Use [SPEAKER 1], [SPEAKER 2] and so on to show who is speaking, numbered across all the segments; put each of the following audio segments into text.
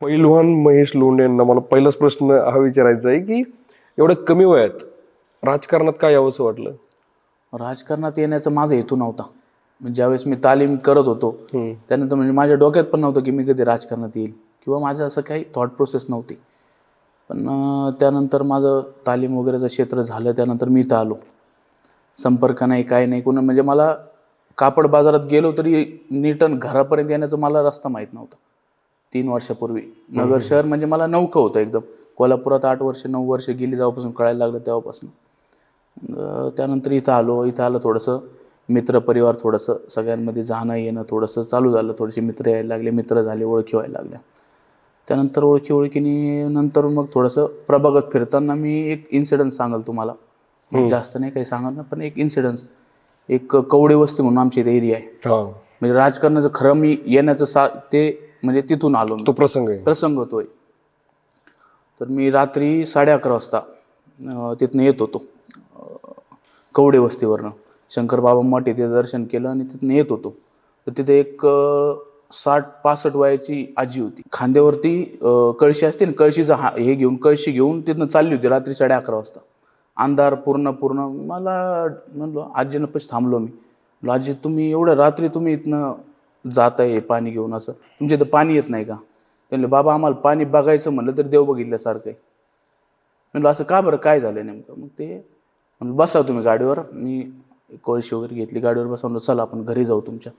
[SPEAKER 1] पैलवान महेश लोंढे यांना मला पहिलाच प्रश्न हा विचारायचा आहे की एवढ्या कमी वयात राजकारणात काय यावंसं वाटलं?
[SPEAKER 2] राजकारणात येण्याचा माझा हेतू नव्हता. म्हणजे ज्यावेळेस मी तालीम करत होतो त्यानंतर म्हणजे माझ्या डोक्यात पण नव्हतं की मी कधी राजकारणात येईल किंवा माझं असं काही थॉट प्रोसेस नव्हती. पण त्यानंतर माझं तालीम वगैरेचं क्षेत्र झालं, त्यानंतर मी इथं आलो. संपर्क नाही, काय नाही कोण, म्हणजे मला कापड बाजारात गेलो तरी नीटन घरापर्यंत येण्याचा मला रस्ता माहीत नव्हता. 3 वर्षापूर्वी नगर शहर म्हणजे मला नवखं होतं एकदम. कोल्हापुरात 8 वर्ष 9 वर्ष गेली जेव्हापासून कळायला लागलं तेव्हापासून. त्यानंतर इथं आलं थोडंसं मित्रपरिवार, थोडंसं सगळ्यांमध्ये जाणं येणं थोडंसं चालू झालं. थोडेसे मित्र यायला लागले, मित्र झाले, ओळखी व्हायला लागल्या. त्यानंतर ओळखीने नंतर मग थोडंसं प्रभागात फिरताना मी एक इन्सिडन्स सांगाल तुम्हाला. जास्त नाही काही सांगणार, पण एक इन्सिडन्स. एक कवडे वस्ती म्हणून आमच्या इथे एरिया आहे. म्हणजे राजकारणाचं खरं मी येण्याचं ते म्हणजे तिथून आलो मी.
[SPEAKER 1] तो प्रसंग
[SPEAKER 2] होतोय. तर मी रात्री 11:30 वाजता तिथनं येत होतो, कवडे वस्तीवरनं. शंकर बाबा मठ इथे दर्शन केलं आणि तिथनं येत होतो. तर तिथे एक 60-65 वयाची आजी होती. खांद्यावरती कळशी असते ना, कळशीचं कळशी घेऊन तिथनं चालली होती रात्री 11:30 वाजता. अंधार पूर्ण. मला म्हणलो आजीनं पशी थांबलो मी. म्हणलो आजी, तुम्ही एवढ्या रात्री तुम्ही इथनं जाताय पाणी घेऊन, असं तुमच्या इथं पाणी येत नाही का? म्हणले बाबा आम्हाला पाणी बघायचं म्हणलं तर देव बघितल्यासारखं आहे. म्हणलं असं का बरं, काय झालं नेमकं? मग ते म्हणलं बसा तुम्ही गाडीवर. मी कळशी वगैरे घेतली, गाडीवर बसवलं. चला आपण घरी जाऊ तुमच्या.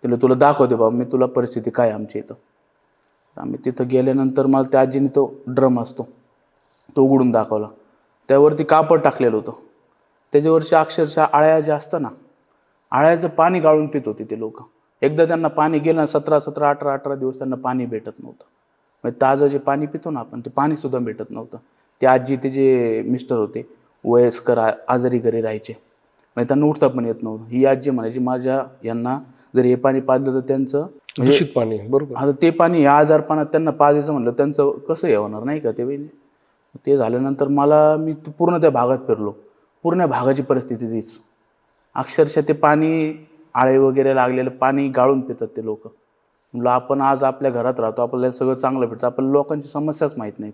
[SPEAKER 2] त्याला तुला दाखवते बाबा मी तुला परिस्थिती काय आमच्या इथं. आम्ही तिथं गेल्यानंतर मला त्या आजीने तो ड्रम असतो तो उघडून दाखवला. त्यावरती कापड टाकलेलं होतं. त्याच्यावरची अक्षरशः आळ्या ज्या असतं ना, आळ्याचं पाणी गाळून पित होते ते लोक. एकदा त्यांना पाणी गेलं 17 18 दिवस त्यांना पाणी भेटत नव्हतं. म्हणजे ताजं जे पाणी पितो ना आपण, ते पाणीसुद्धा भेटत नव्हतं. ते आजी, ते जे मिस्टर होते वयस्कर, आजारी घरी राहायचे. म्हणजे त्यांना उठता पण येत नव्हतं. ही आजी म्हणायची माझ्या यांना जर हे पाणी पाजलं तर त्यांचं
[SPEAKER 1] दूषित पाणी, बरोबर.
[SPEAKER 2] आता ते पाणी या आजारपणात त्यांना पाजायचं म्हणलं त्यांचं कसं हे होणार नाही का? ते झाल्यानंतर मी पूर्ण त्या भागात फिरलो. पूर्ण भागाची परिस्थिती तीच. अक्षरशः ते पाणी, आळे वगैरे लागलेलं पाणी गाळून पितात ते लोक. म्हणलं आपण आज आपल्या घरात राहतो, आपल्याला सगळं चांगलं भेटतं, आपल्याला लोकांची समस्याच माहीत नाहीत.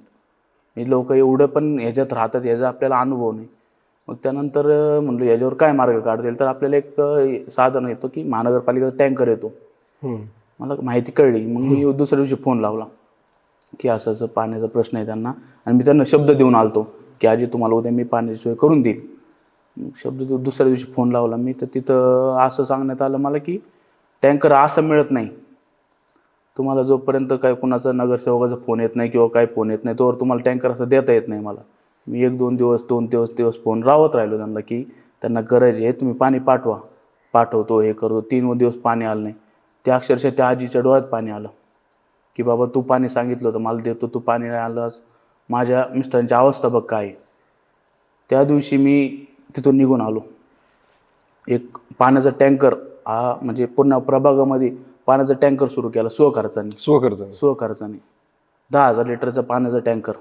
[SPEAKER 2] हे लोक एवढं पण ह्याच्यात राहतात याचा आपल्याला अनुभव नाही. मग त्यानंतर म्हणलं याच्यावर काय मार्ग काढता येईल, तर आपल्याला एक साधन येतो की महानगरपालिकेचा टँकर येतो. मला माहिती कळली. मग मी दुसऱ्या दिवशी फोन लावला की असं असं पाण्याचा प्रश्न आहे त्यांना. आणि मी त्यांना शब्द देऊन आलतो की आजी तुम्हाला उद्या मी पाण्याची सोय करून देईल. दुसऱ्या दिवशी फोन लावला मी, तर तिथं असं सांगण्यात आलं मला की टँकर असं मिळत नाही तुम्हाला. जोपर्यंत काय कुणाचा नगरसेवकाचा फोन येत नाही किंवा काय फोन येत नाही तोवर तुम्हाला टँकर असं देता येत नाही मला. मी 1-2 दिवस फोन राहत राहिलो त्यांना की त्यांना गरज आहे, तुम्ही पाणी पाठवतो हे करतो. 3 दिवस पाणी आलं नाही. त्या अक्षरशः त्या आजीच्या डोळ्यात पाणी आलं की बाबा तू पाणी सांगितलं होतं मला देतो, तू पाणी नाही आलंस, माझ्या मिस्टरांची अवस्था बघ काय. त्या दिवशी मी तिथून निघून आलो. एक पाण्याचा टँकर म्हणजे पूर्ण प्रभागामध्ये पाण्याचा टँकर सुरू केला स्वखर्चाने. 10,000 लिटरचा पाण्याचा टँकर.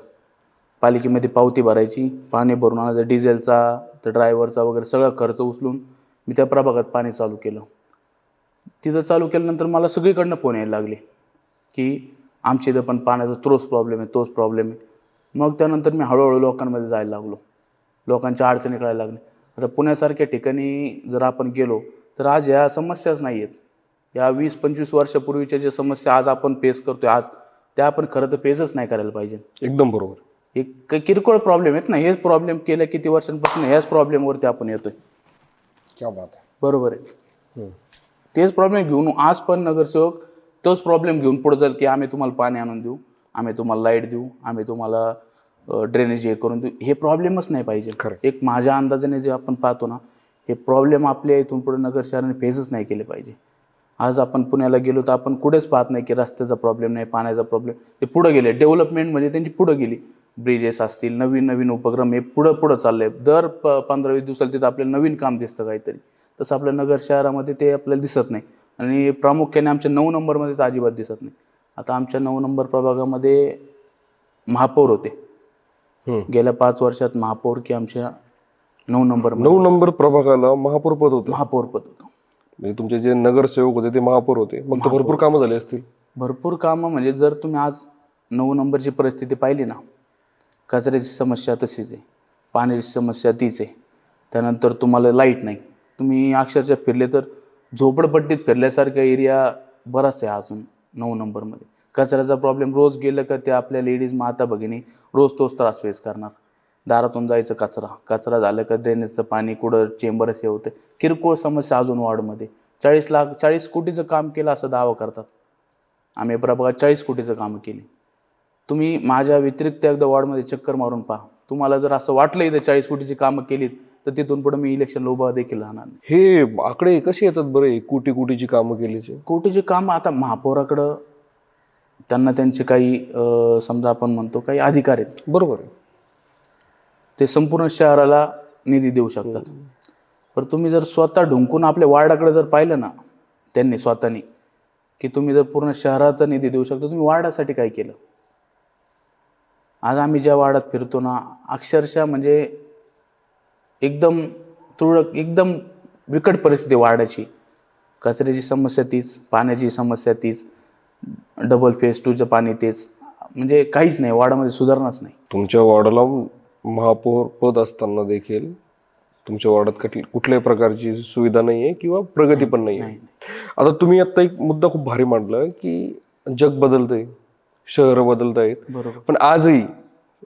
[SPEAKER 2] पालिकेमध्ये पावती भरायची, पाणी भरून आणायचं, डिझेलचा, त्या ड्रायव्हरचा वगैरे सगळा खर्च उचलून मी त्या प्रभागात पाणी चालू केलं. तिथं चालू केल्यानंतर मला सगळीकडनं फोन यायला लागले की आमच्या इथं पण पाण्याचा तोच प्रॉब्लेम आहे. मग त्यानंतर मी हळूहळू लोकांमध्ये जायला लागलो. लोकांच्या अडचणी कळायला लागल्या. आता पुण्यासारख्या ठिकाणी जर आपण गेलो तर आज ह्या समस्याच नाही आहेत. या 20-25 वर्षापूर्वीच्या ज्या समस्या आज आपण फेस करतोय आज, त्या आपण खरं तर फेसच नाही करायला पाहिजे.
[SPEAKER 1] एकदम बरोबर.
[SPEAKER 2] एक किरकोळ प्रॉब्लेम आहेत ना, हेच प्रॉब्लेम केल्या किती वर्षांपासून ह्याच प्रॉब्लेमवरती आपण येतोय.
[SPEAKER 1] क्या बात आहे.
[SPEAKER 2] बरोबर आहे. तेच प्रॉब्लेम घेऊन आज पण नगरसेवक तोच प्रॉब्लेम घेऊन पुढे जाईल की आम्ही तुम्हाला पाणी आणून देऊ, आम्ही तुम्हाला लाईट देऊ, आम्ही तुम्हाला ड्रेनेज हे करून देऊ. हे प्रॉब्लेमच नाही पाहिजे. एक माझ्या अंदाजाने जे आपण पाहतो ना, हे प्रॉब्लेम आपल्या इथून पुढे नगर शहराने फेसच नाही केले पाहिजे. आज आपण पुण्याला गेलो तर आपण कुठेच पाहत नाही की रस्त्याचा प्रॉब्लेम नाही, पाण्याचा प्रॉब्लेम. ते पुढे गेले, डेव्हलपमेंट म्हणजे त्यांची पुढे गेली. ब्रिजेस असतील, नवीन उपक्रम हे पुढं चालले. दर 15-20 दिवसाला तिथं आपल्याला नवीन काम दिसतं काहीतरी. तसं आपल्या नगर शहरामध्ये ते आपल्याला दिसत नाही. आणि प्रामुख्याने आमच्या 9 नंबरमध्ये तर अजिबात दिसत नाही. आता आमच्या 9 नंबर प्रभागामध्ये महापौर होते. गेल्या 5 वर्षात महापौर की आमच्या 9
[SPEAKER 1] नंबर प्रभागाला महापौर पद होतं. म्हणजे तुमचे जे नगरसेवक होते ते महापौर होते. मग भरपूर कामं झाली असतील.
[SPEAKER 2] भरपूर कामं म्हणजे जर तुम्ही आज 9 नंबरची परिस्थिती पाहिली ना, कचऱ्याची समस्या तशीच आहे, पाण्याची समस्या तीच आहे, त्यानंतर तुम्हाला लाईट नाही. तुम्ही अक्षरशः फिरले तर झोपडपट्टीत फिरल्यासारखा एरिया बराच आहे अजून 9 नंबरमध्ये. कचऱ्याचा प्रॉब्लेम रोज गेलं का ते आपल्या लेडीज माता भगिनी रोज तोच त्रास फेस करणार. दारातून जायचं कचरा झालं का ड्रेनेजचं पाणी कुठं चेंबरच हे होतं. किरकोळ समस्या अजून वॉर्डमध्ये. 40 कोटीचं काम केलं असं दावा करतात. आम्ही प्रभागात 40 कोटीचं कामं केली. तुम्ही माझ्या व्यतिरिक्त एकदा वॉर्डमध्ये चक्कर मारून पहा. तुम्हाला जर असं वाटलं इथं 40 कोटीची कामं केलीत तर तिथून पुढे मी इलेक्शनला उभा देखील राहणार नाही.
[SPEAKER 1] हे आकडे कसे येतात बरं, हे कोटीची कामं केलीचे?
[SPEAKER 2] कोटीची कामं आता महापौराकडं त्यांना त्यांचे काही समजा आपण म्हणतो काही अधिकार आहेत.
[SPEAKER 1] बरोबर आहे.
[SPEAKER 2] ते संपूर्ण शहराला निधी देऊ शकतात. पण तुम्ही जर स्वतः ढुंकून आपल्या वार्डाकडे जर पाहिलं ना त्यांनी स्वतःनी, की तुम्ही जर पूर्ण शहराचा निधी देऊ शकता, तुम्ही वार्डासाठी काय केलं? आज आम्ही ज्या वार्डात फिरतो ना, अक्षरशः म्हणजे एकदम तुरळक, एकदम बिकट परिस्थिती वार्डाची. कचऱ्याची समस्या तीच, पाण्याची समस्या तीच, डबल फेज 2चं पाणी तेच, म्हणजे काहीच नाही वार्डामध्ये, सुधारणाच नाही.
[SPEAKER 1] तुमच्या वॉर्डाला महापौर पद असताना देखील तुमच्या वार्डात कुठल्याही प्रकारची सुविधा नाही आहे किंवा प्रगती पण नाही आहे. आता तुम्ही आता एक मुद्दा खूप भारी मांडला की जग बदलतंय, शहर बदलत आहेत,
[SPEAKER 2] बरोबर.
[SPEAKER 1] पण आजही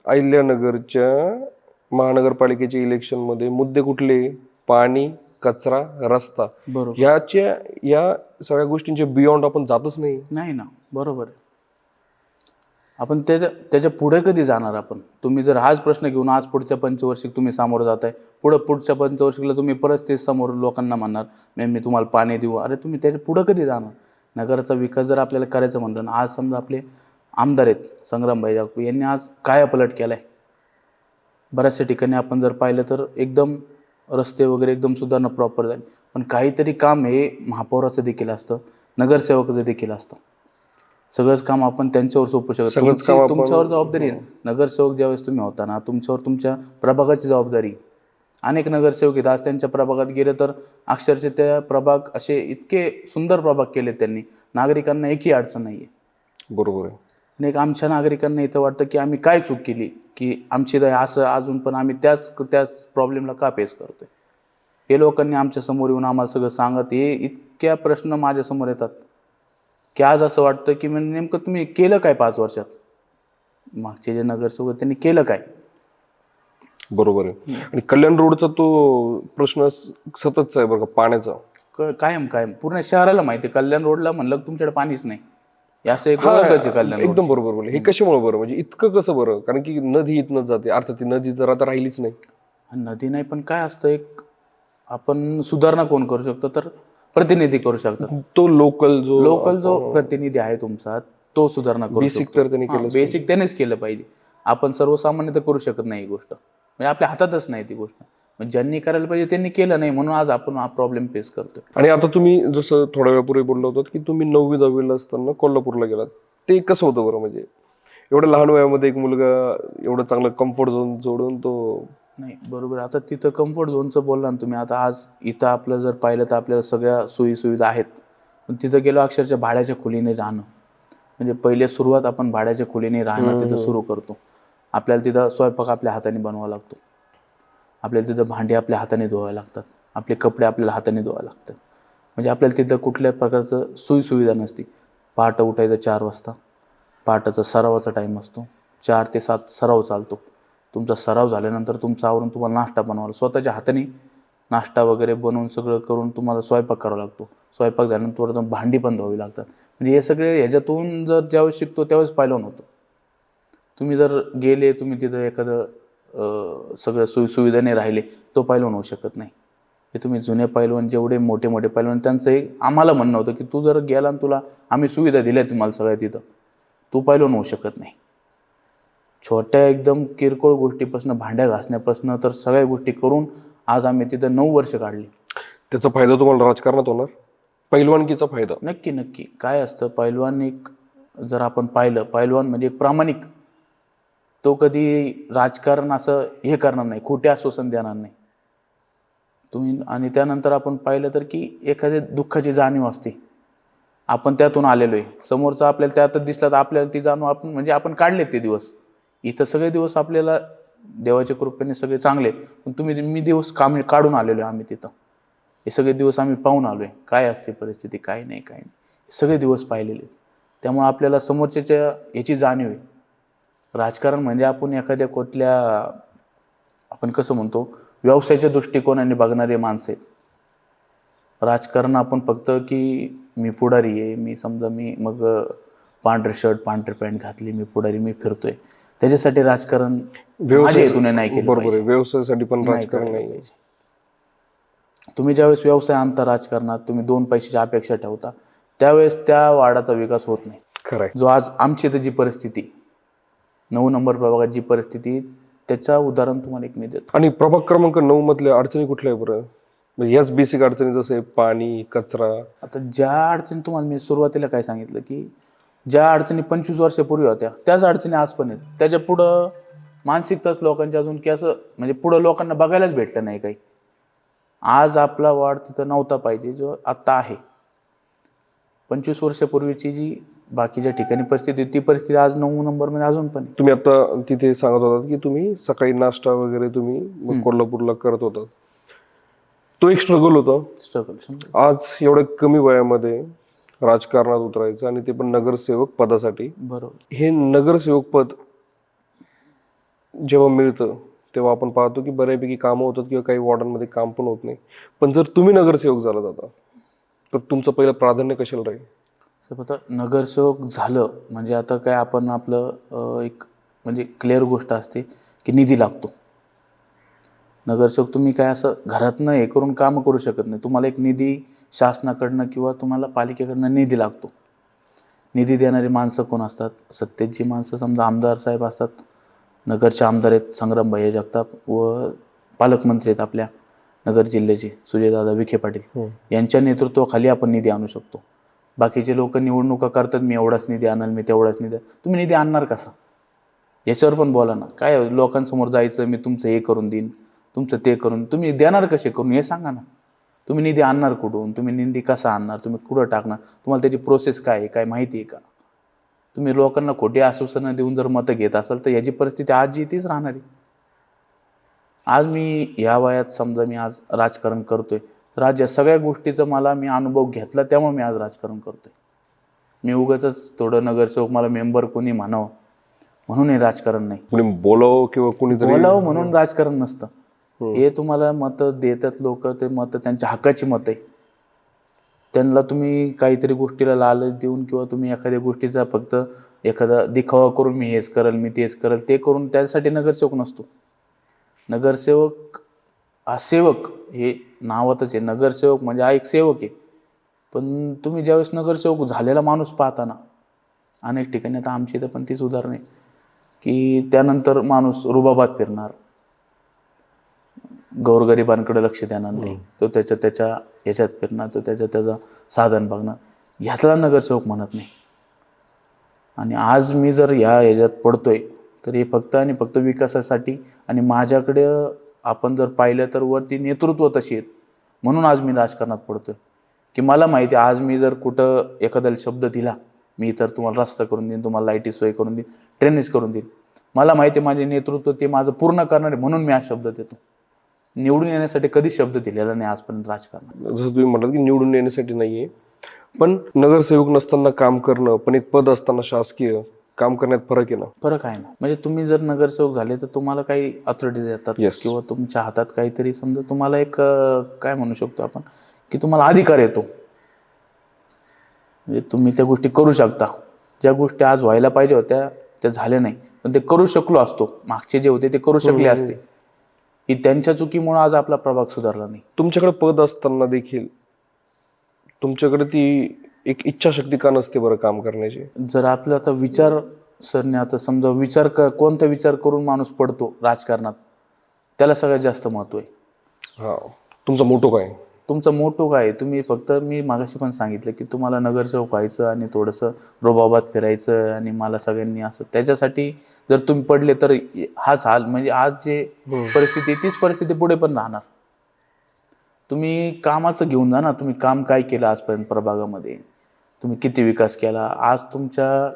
[SPEAKER 1] अहिल्यानगरच्या महानगरपालिकेच्या इलेक्शनमध्ये मुद्दे कुठले? पाणी, कचरा, रस्ता.
[SPEAKER 2] बरोबर.
[SPEAKER 1] या सगळ्या गोष्टींच्या बियॉन्ड आपण जातच
[SPEAKER 2] नाही ना. बरोबर आहे. आपण त्याच्या पुढे कधी जाणार आपण? तुम्ही जर हाच प्रश्न घेऊन आज पुढच्या पंचवार्षिक तुम्ही सामोरं जाताय, पुढच्या पंचवार्षिकला तुम्ही परत ते समोर लोकांना म्हणणार मी तुम्हाला पाणी देऊ. अरे तुम्ही त्याच्या पुढं कधी जाणार? नगराचा विकास जर आपल्याला करायचं म्हणलं ना, आज समजा आपले आमदार आहेत संग्रामभाई जगताप, यांनी आज कायापालट केलाय. बऱ्याचशा ठिकाणी आपण जर पाहिलं तर एकदम रस्ते वगैरे एकदम सुधारणा प्रॉपर झाली. पण काहीतरी काम हे महापौराचं देखील असतं, नगरसेवकाचं देखील असतं. सगळंच काम आपण त्यांच्यावर सोपू शकतो. तुमच्यावर जबाबदारी आहे. नगरसेवक ज्यावेळेस तुम्ही होता ना, तुमच्यावर तुमच्या प्रभागाची जबाबदारी. अनेक नगरसेवक आहेत, आज त्यांच्या प्रभागात गेले तर अक्षरशः त्या प्रभाग असे इतके सुंदर प्रभाग केले त्यांनी, नागरिकांना एकही अडचण नाही आहे.
[SPEAKER 1] बरोबर आहे.
[SPEAKER 2] आणि आमच्या नागरिकांना इथं वाटतं की आम्ही काय चूक केली की आमची असं अजून पण आम्ही त्याच प्रॉब्लेमला का फेस करतोय. हे लोकांनी आमच्या समोर येऊन आम्हाला सगळं सांगत, हे इतक्या प्रश्न माझ्यासमोर येतात की आज असं वाटतं की म्हणजे नेमकं तुम्ही केलं काय 5 वर्षात? मागचे जे नगरसेवक त्यांनी केलं काय?
[SPEAKER 1] बरोबर आहे. आणि कल्याण रोडचा तो प्रश्न सततचा आहे बरं का, पाण्याचा.
[SPEAKER 2] कायम पूर्ण शहराला माहिती आहे. कल्याण रोडला म्हणलं तुमच्याकडे पाणीच नाही, असं एक ओळखच आहे कल्याण.
[SPEAKER 1] एकदम बरोबर बोलले. हे कशामुळे बरं, म्हणजे इतकं कसं बरं? कारण की नदी इथनच जाते, अर्थात ती नदी तर आता राहिलीच नाही.
[SPEAKER 2] नदी नाही, पण काय असतं, एक आपण सुधारणा कोण करू शकतो तर प्रतिनिधी करू शकतात.
[SPEAKER 1] तो लोकल जो
[SPEAKER 2] प्रतिनिधी आहे तुमचा, तो सुधारणा करू
[SPEAKER 1] बेसिक तर त्यांनी केलं,
[SPEAKER 2] बेसिक त्यानेच केलं पाहिजे. आपण सर्वसामान्य तर करू शकत नाही ही गोष्ट, म्हणजे आपल्या हातातच नाही ती गोष्ट. म्हणजे ज्यांनी करायला पाहिजे त्यांनी केलं नाही, म्हणून आज आपण हा प्रॉब्लेम फेस करतोय.
[SPEAKER 1] आणि आता तुम्ही जसं थोड्या वेळापूर्वी बोलला होतात की तुम्ही 9वी 10वीला असताना कोल्हापूरला गेलात, ते कसं होतं बरं? म्हणजे एवढ्या लहान वयामध्ये एक मुलगा एवढं चांगलं कम्फर्ट झोन सोडून तो.
[SPEAKER 2] नाही, बरोबर. आता तिथं कम्फर्ट झोनचं बोलला ना तुम्ही. आता आज इथं आपलं जर पाहिलं तर आपल्याला सगळ्या सोयीसुविधा आहेत, पण तिथं गेलो अक्षरशः भाड्याच्या खोलीने राहणं. म्हणजे पहिले सुरुवात आपण भाड्याच्या खोलीने राहणं तिथं सुरू करतो. आपल्याला तिथं स्वयंपाक आपल्या हाताने बनवावा लागतो, आपल्याला तिथं भांडी आपल्या हाताने धुवावे लागतात, आपले कपडे आपल्याला हाताने धुवावे लागतात. म्हणजे आपल्याला तिथं कुठल्या प्रकारचं सोयीसुविधा नसते. पहाटे उठायचं 4 वाजता, पहाटेचा सरावाचा टाईम असतो, 4 ते 7 सराव चालतो. तुमचा सराव झाल्यानंतर तुमचा आवरून तुम्हाला नाश्ता बनवावा, स्वतःच्या हाताने नाश्ता वगैरे बनवून सगळं करून तुम्हाला स्वयंपाक करावा लागतो. स्वयंपाक झाल्यानंतर भांडी पण धुवावी लागतात. म्हणजे हे सगळे ह्याच्यातून जर ज्यावेळेस शिकतो त्यावेळेस पाहिलं नव्हतं. तुम्ही जर गेले, तुम्ही तिथं एखादं सगळं सोयीसुविधाने राहिले, तो पैलवान होऊ शकत नाही. हे तुम्ही जुने पैलवान, जेवढे मोठे मोठे पैलवान, त्यांचं एक आम्हाला म्हणणं होतं की तू जर गेला आणि तुला आम्ही सुविधा दिल्या तुम्हाला सगळ्या तिथं, तू पैलवान होऊ शकत नाही. छोट्या एकदम किरकोळ गोष्टीपासून, भांड्या घासण्यापासून तर सगळ्या गोष्टी करून आज आम्ही तिथं 9 वर्ष काढली.
[SPEAKER 1] त्याचा फायदा तुम्हाला राजकारणात होणार? पैलवानकीचा फायदा
[SPEAKER 2] नक्की. काय असतं पैलवान, एक जर आपण पाहिलं, पैलवान म्हणजे एक प्रामाणिक. तो कधी राजकारण असं हे करणार नाही, खोटे आश्वासन देणार नाही तुम्ही. आणि त्यानंतर आपण पाहिलं तर की एखाद्या दुःखाची जाणीव असते. आपण त्यातून आलेलो आहे. समोरचं आपल्याला त्यातच दिसला तर आपल्याला ती जाणून आपण म्हणजे आपण काढलेत ते दिवस. इथं सगळे दिवस आपल्याला देवाच्या कृपेने सगळे चांगले, पण मी दिवस काढून आलेलो आहे आम्ही तिथं. हे सगळे दिवस आम्ही पाहून आलोय काय असते परिस्थिती, काय नाही काय नाही, सगळे दिवस पाहिलेले. त्यामुळे आपल्याला समोरच्याच्या याची जाणीव आहे. राजकारण म्हणजे आपण एखाद्या कुठल्या आपण कसं म्हणतो व्यवसायाच्या दृष्टिकोनाने बघणारे माणसं आहेत. राजकारण आपण फक्त की मी पुढारी आहे, मी समजा मी मग पांढरे शर्ट पांढरे पॅन्ट घातली, मी पुढारी, मी फिरतोय, त्याच्यासाठी राजकारण माझ्या हेतूने नाही केलं
[SPEAKER 1] बरोबर आहे.
[SPEAKER 2] पाहिजे.
[SPEAKER 1] व्यवसायासाठी पण
[SPEAKER 2] नाही
[SPEAKER 1] राजकारण
[SPEAKER 2] करायला
[SPEAKER 1] नाही.
[SPEAKER 2] पाहिजे. तुम्ही ज्यावेळेस व्यवसाय आणता राजकारणात, तुम्ही 2 पैशाची अपेक्षा ठेवता, त्यावेळेस त्या वार्डाचा विकास होत नाही.
[SPEAKER 1] खरंय.
[SPEAKER 2] जो आज आमची इथं जी परिस्थिती 9 नंबर प्रभागात जी परिस्थिती, त्याचं उदाहरण तुम्हाला एक मी देतो.
[SPEAKER 1] आणि प्रभाग क्रमांक 9 मधल्या अडचणी कुठल्या आहे बरं? म्हणजे याच बेसिक अडचणी जसं आहे पाणी, कचरा.
[SPEAKER 2] आता ज्या अडचणी तुम्हाला मी सुरुवातीला काय सांगितलं की ज्या अडचणी 25 वर्षापूर्वी होत्या त्याच अडचणी आज पण आहेत. त्याच्या पुढं मानसिकताच लोकांची अजून की असं म्हणजे पुढं लोकांना बघायलाच भेटलं नाही काही. आज आपला वाढ तिथं नव्हता पाहिजे जो आत्ता आहे. 25 वर्षापूर्वीची जी बाकीच्या ठिकाणी परिस्थिती ती परिस्थिती आज 9 नंबरमध्ये अजून पण आहे.
[SPEAKER 1] तुम्ही आता तिथे सांगत होतात की तुम्ही सकाळी नाश्ता वगैरे तुम्ही मग कोल्हापूरला करत होता. तो एक स्ट्रगल होता.
[SPEAKER 2] स्ट्रगल
[SPEAKER 1] आज एवढ्या कमी वयामध्ये राजकारणात उतरायचं आणि ते पण नगरसेवक पदासाठी.
[SPEAKER 2] बरोबर.
[SPEAKER 1] हे नगरसेवक पद जेव्हा मिळतं तेव्हा आपण पाहतो की बऱ्यापैकी कामं होतात किंवा काही वॉर्डांमध्ये काम पण होत नाही. पण जर तुम्ही नगरसेवक झालात आता तर तुमचं पहिलं प्राधान्य कशाला राहील?
[SPEAKER 2] आता नगरसेवक झालं म्हणजे आता काय आपण आपलं एक म्हणजे क्लिअर गोष्ट असते की निधी लागतो. नगरसेवक तुम्ही काय असं घरातनं हे करून कामं करू शकत नाही. तुम्हाला एक निधी शासनाकडनं किंवा तुम्हाला पालिकेकडनं निधी लागतो. निधी देणारी माणसं कोण असतात? सत्तेत जी माणसं समजा आमदार साहेब असतात, नगरचे आमदार आहेत संग्राम भैया जगताप व पालकमंत्री आहेत आपल्या नगर जिल्ह्याचे सुजयदादा विखे पाटील, यांच्या नेतृत्वाखाली आपण निधी आणू शकतो. बाकीचे लोक निवडणुका करतात, मी एवढाच निधी आणल, मी तेवढाच निधी. तुम्ही निधी आणणार कसा? याच्यावर पण बोला ना. काय लोकांसमोर जायचं मी तुमचं हे करून देईन, तुमचं ते करून, तुम्ही देणार कसे करून हे सांगा ना. तुम्ही निधी आणणार कुठून? तुम्ही निधी कसा आणणार? तुम्ही कुठं टाकणार? तुम्हाला त्याची प्रोसेस काय आहे, काय माहिती आहे का? तुम्ही लोकांना खोटी आश्वासनं देऊन जर मतं घेत असाल तर याची परिस्थिती आज जी तीच राहणार आहे. आज मी या वयात समजा मी आज राजकारण करतोय तर आज या सगळ्या गोष्टीचा मी अनुभव घेतला त्यामुळे मी आज राजकारण करतोय. मी उगाचच थोडं नगरसेवक मला मेंबर कोणी म्हणावं म्हणून हे राजकारण नाही.
[SPEAKER 1] कुणी बोलावं किंवा कुणीतरी
[SPEAKER 2] बोलावं म्हणून राजकारण नसतं. हे तुम्हाला मतं देतात लोक, ते मतं त्यांच्या हक्काची मतं आहे. त्यांना तुम्ही काहीतरी गोष्टीला लालच देऊन किंवा तुम्ही एखाद्या गोष्टीचा फक्त एखादा दिखावा करून मी हेच करेल, मी तेच करेल, ते करून त्यासाठी नगरसेवक नसतो. नगरसेवक हा सेवक हे नावातच आहे. नगरसेवक म्हणजे हा एक सेवक आहे. पण तुम्ही ज्यावेळेस नगरसेवक झालेला माणूस पाहता ना, अनेक ठिकाणी आता आमच्या इथं पण तीच उदाहरण आहे की त्यानंतर माणूस रुबाबात फिरणार, गोरगरिबांकडे लक्ष देणार नाही, तो त्याच्या ह्याच्यात फिरणार, तो त्याचा साधन बघणार, ह्याचला नगरसेवक म्हणत नाही. आणि आज मी जर ह्याच्यात पडतोय तर हे फक्त आणि फक्त विकासासाठी. आणि माझ्याकडे आपण जर पाहिलं तर वरती नेतृत्व तशी आहेत म्हणून आज मी राजकारणात पडतोय. की मला माहिती आहे आज मी जर कुठं एखाद्याला शब्द दिला, मी तर तुम्हाला रस्ता करून देईन, तुम्हाला लाईटी सोय करून देईन, ड्रेनेज करून देईन, मला माहिती आहे माझे नेतृत्व ते माझं पूर्ण करणार आहे म्हणून मी आज शब्द देतो. निवडून येण्यासाठी कधी शब्द दिलेला नाही आजपर्यंत राजकारणात.
[SPEAKER 1] जसं तुम्ही म्हणाल की निवडून येण्यासाठी नाहीये, पण नगरसेवक नसताना काम करणं पण एक पद असताना शासकीय काम करण्यात फरक आहे ना.
[SPEAKER 2] फरक आहे ना. म्हणजे तुम्ही जर नगरसेवक झाले तर तुम्हाला काही अथॉरिटीज येतात किंवा तुमच्या हातात काहीतरी समजा तुम्हाला एक काय म्हणू शकतो आपण की तुम्हाला अधिकार येतो. म्हणजे तुम्ही त्या गोष्टी करू शकता. ज्या गोष्टी आज व्हायला पाहिजे होत्या त्या झाल्या नाही, पण ते करू शकलो असतो. मागचे जे होते ते करू शकले असते. की त्यांच्या चुकीमुळे आज आपला प्रभाग सुधारला नाही.
[SPEAKER 1] तुमच्याकडे पद असताना देखील तुमच्याकडे ती एक इच्छाशक्ती का नसते बरं काम करण्याची?
[SPEAKER 2] जर आपलं आता विचार सरणे आता समजा कोणता विचार करून माणूस पडतो राजकारणात, त्याला सगळ्यात जास्त महत्व आहे.
[SPEAKER 1] हा, तुमचा मोटो काय?
[SPEAKER 2] तुमचा मोटो काय? तुम्ही फक्त मी मागाशी पण सांगितलं की तुम्हाला नगरसेवक व्हायचं आणि थोडंसं रोबाबात फिरायचं आणि मला सगळ्यांनी असं, त्याच्यासाठी जर तुम्ही पडले तर हाच हाल. म्हणजे आज जे परिस्थिती तीच परिस्थिती पुढे पण राहणार. तुम्ही कामाचं घेऊन जा ना. तुम्ही काम काय केलं आजपर्यंत प्रभागामध्ये, तुम्ही किती विकास केला. आज तुमच्या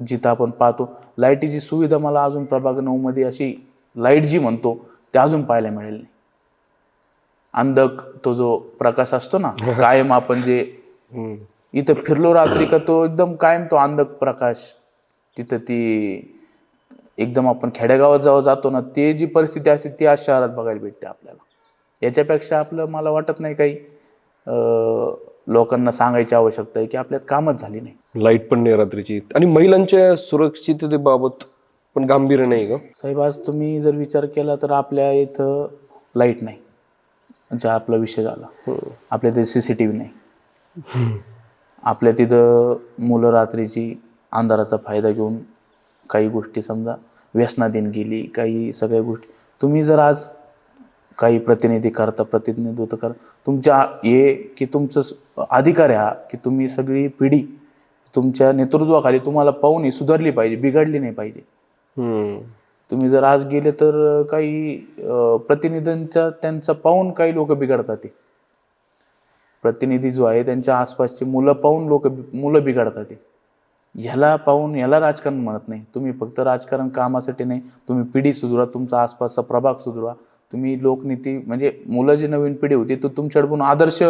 [SPEAKER 2] जिथं आपण पाहतो लाईटीची सुविधा मला अजून प्रभाग 9 मध्ये अशी लाईट जी म्हणतो ते अजून पाहायला मिळेल नाही. अंधक तो जो प्रकाश असतो ना कायम आपण जे इथं फिरलो रात्री का तो एकदम कायम तो अंधक प्रकाश तिथं ती एकदम आपण खेडेगावात जेव्हा जातो ना ते जी परिस्थिती असते ती आज शहरात बघायला भेटते आपल्याला. याच्यापेक्षा आपलं मला वाटत नाही काही लोकांना सांगायची आवश्यकता आहे की आपल्यात कामच झाली नाही.
[SPEAKER 1] लाईट पण नाही रात्रीची. आणि महिलांच्या सुरक्षिततेबाबत पण गांभीर्य नाही का
[SPEAKER 2] साहेब? आज तुम्ही जर विचार केला तर आपल्या इथं लाईट नाही, म्हणजे आपला विषय झाला. आपल्या तिथे CCTV नाही. आपल्या तिथं मुलं रात्रीची अंधाराचा फायदा घेऊन काही गोष्टी समजा व्यसनाधीन गेली, काही सगळ्या गोष्टी. तुम्ही जर आज काही प्रतिनिधित्व करता तुमच्या हे की तुमचं अधिकार आहे हा की तुम्ही सगळी पिढी तुमच्या नेतृत्वाखाली तुम्हाला पाहून ही सुधारली पाहिजे, बिघडली नाही पाहिजे. तुम्ही जर आज गेले तर काही प्रतिनिधींचा त्यांचा पाहून काही लोक बिघडतात. ते प्रतिनिधी जो आहे त्यांच्या आसपासची मुलं पाहून मुलं बिघडतात. ह्याला पाहून ह्याला राजकारण म्हणत नाही. तुम्ही फक्त राजकारण कामासाठी नाही, तुम्ही पिढी सुधारा, तुमचा आसपासचा प्रभाग सुधारा. तुम्ही लोकनीती म्हणजे मुलं जी नवीन पिढी होती तो तुमच्याकडून आदर्श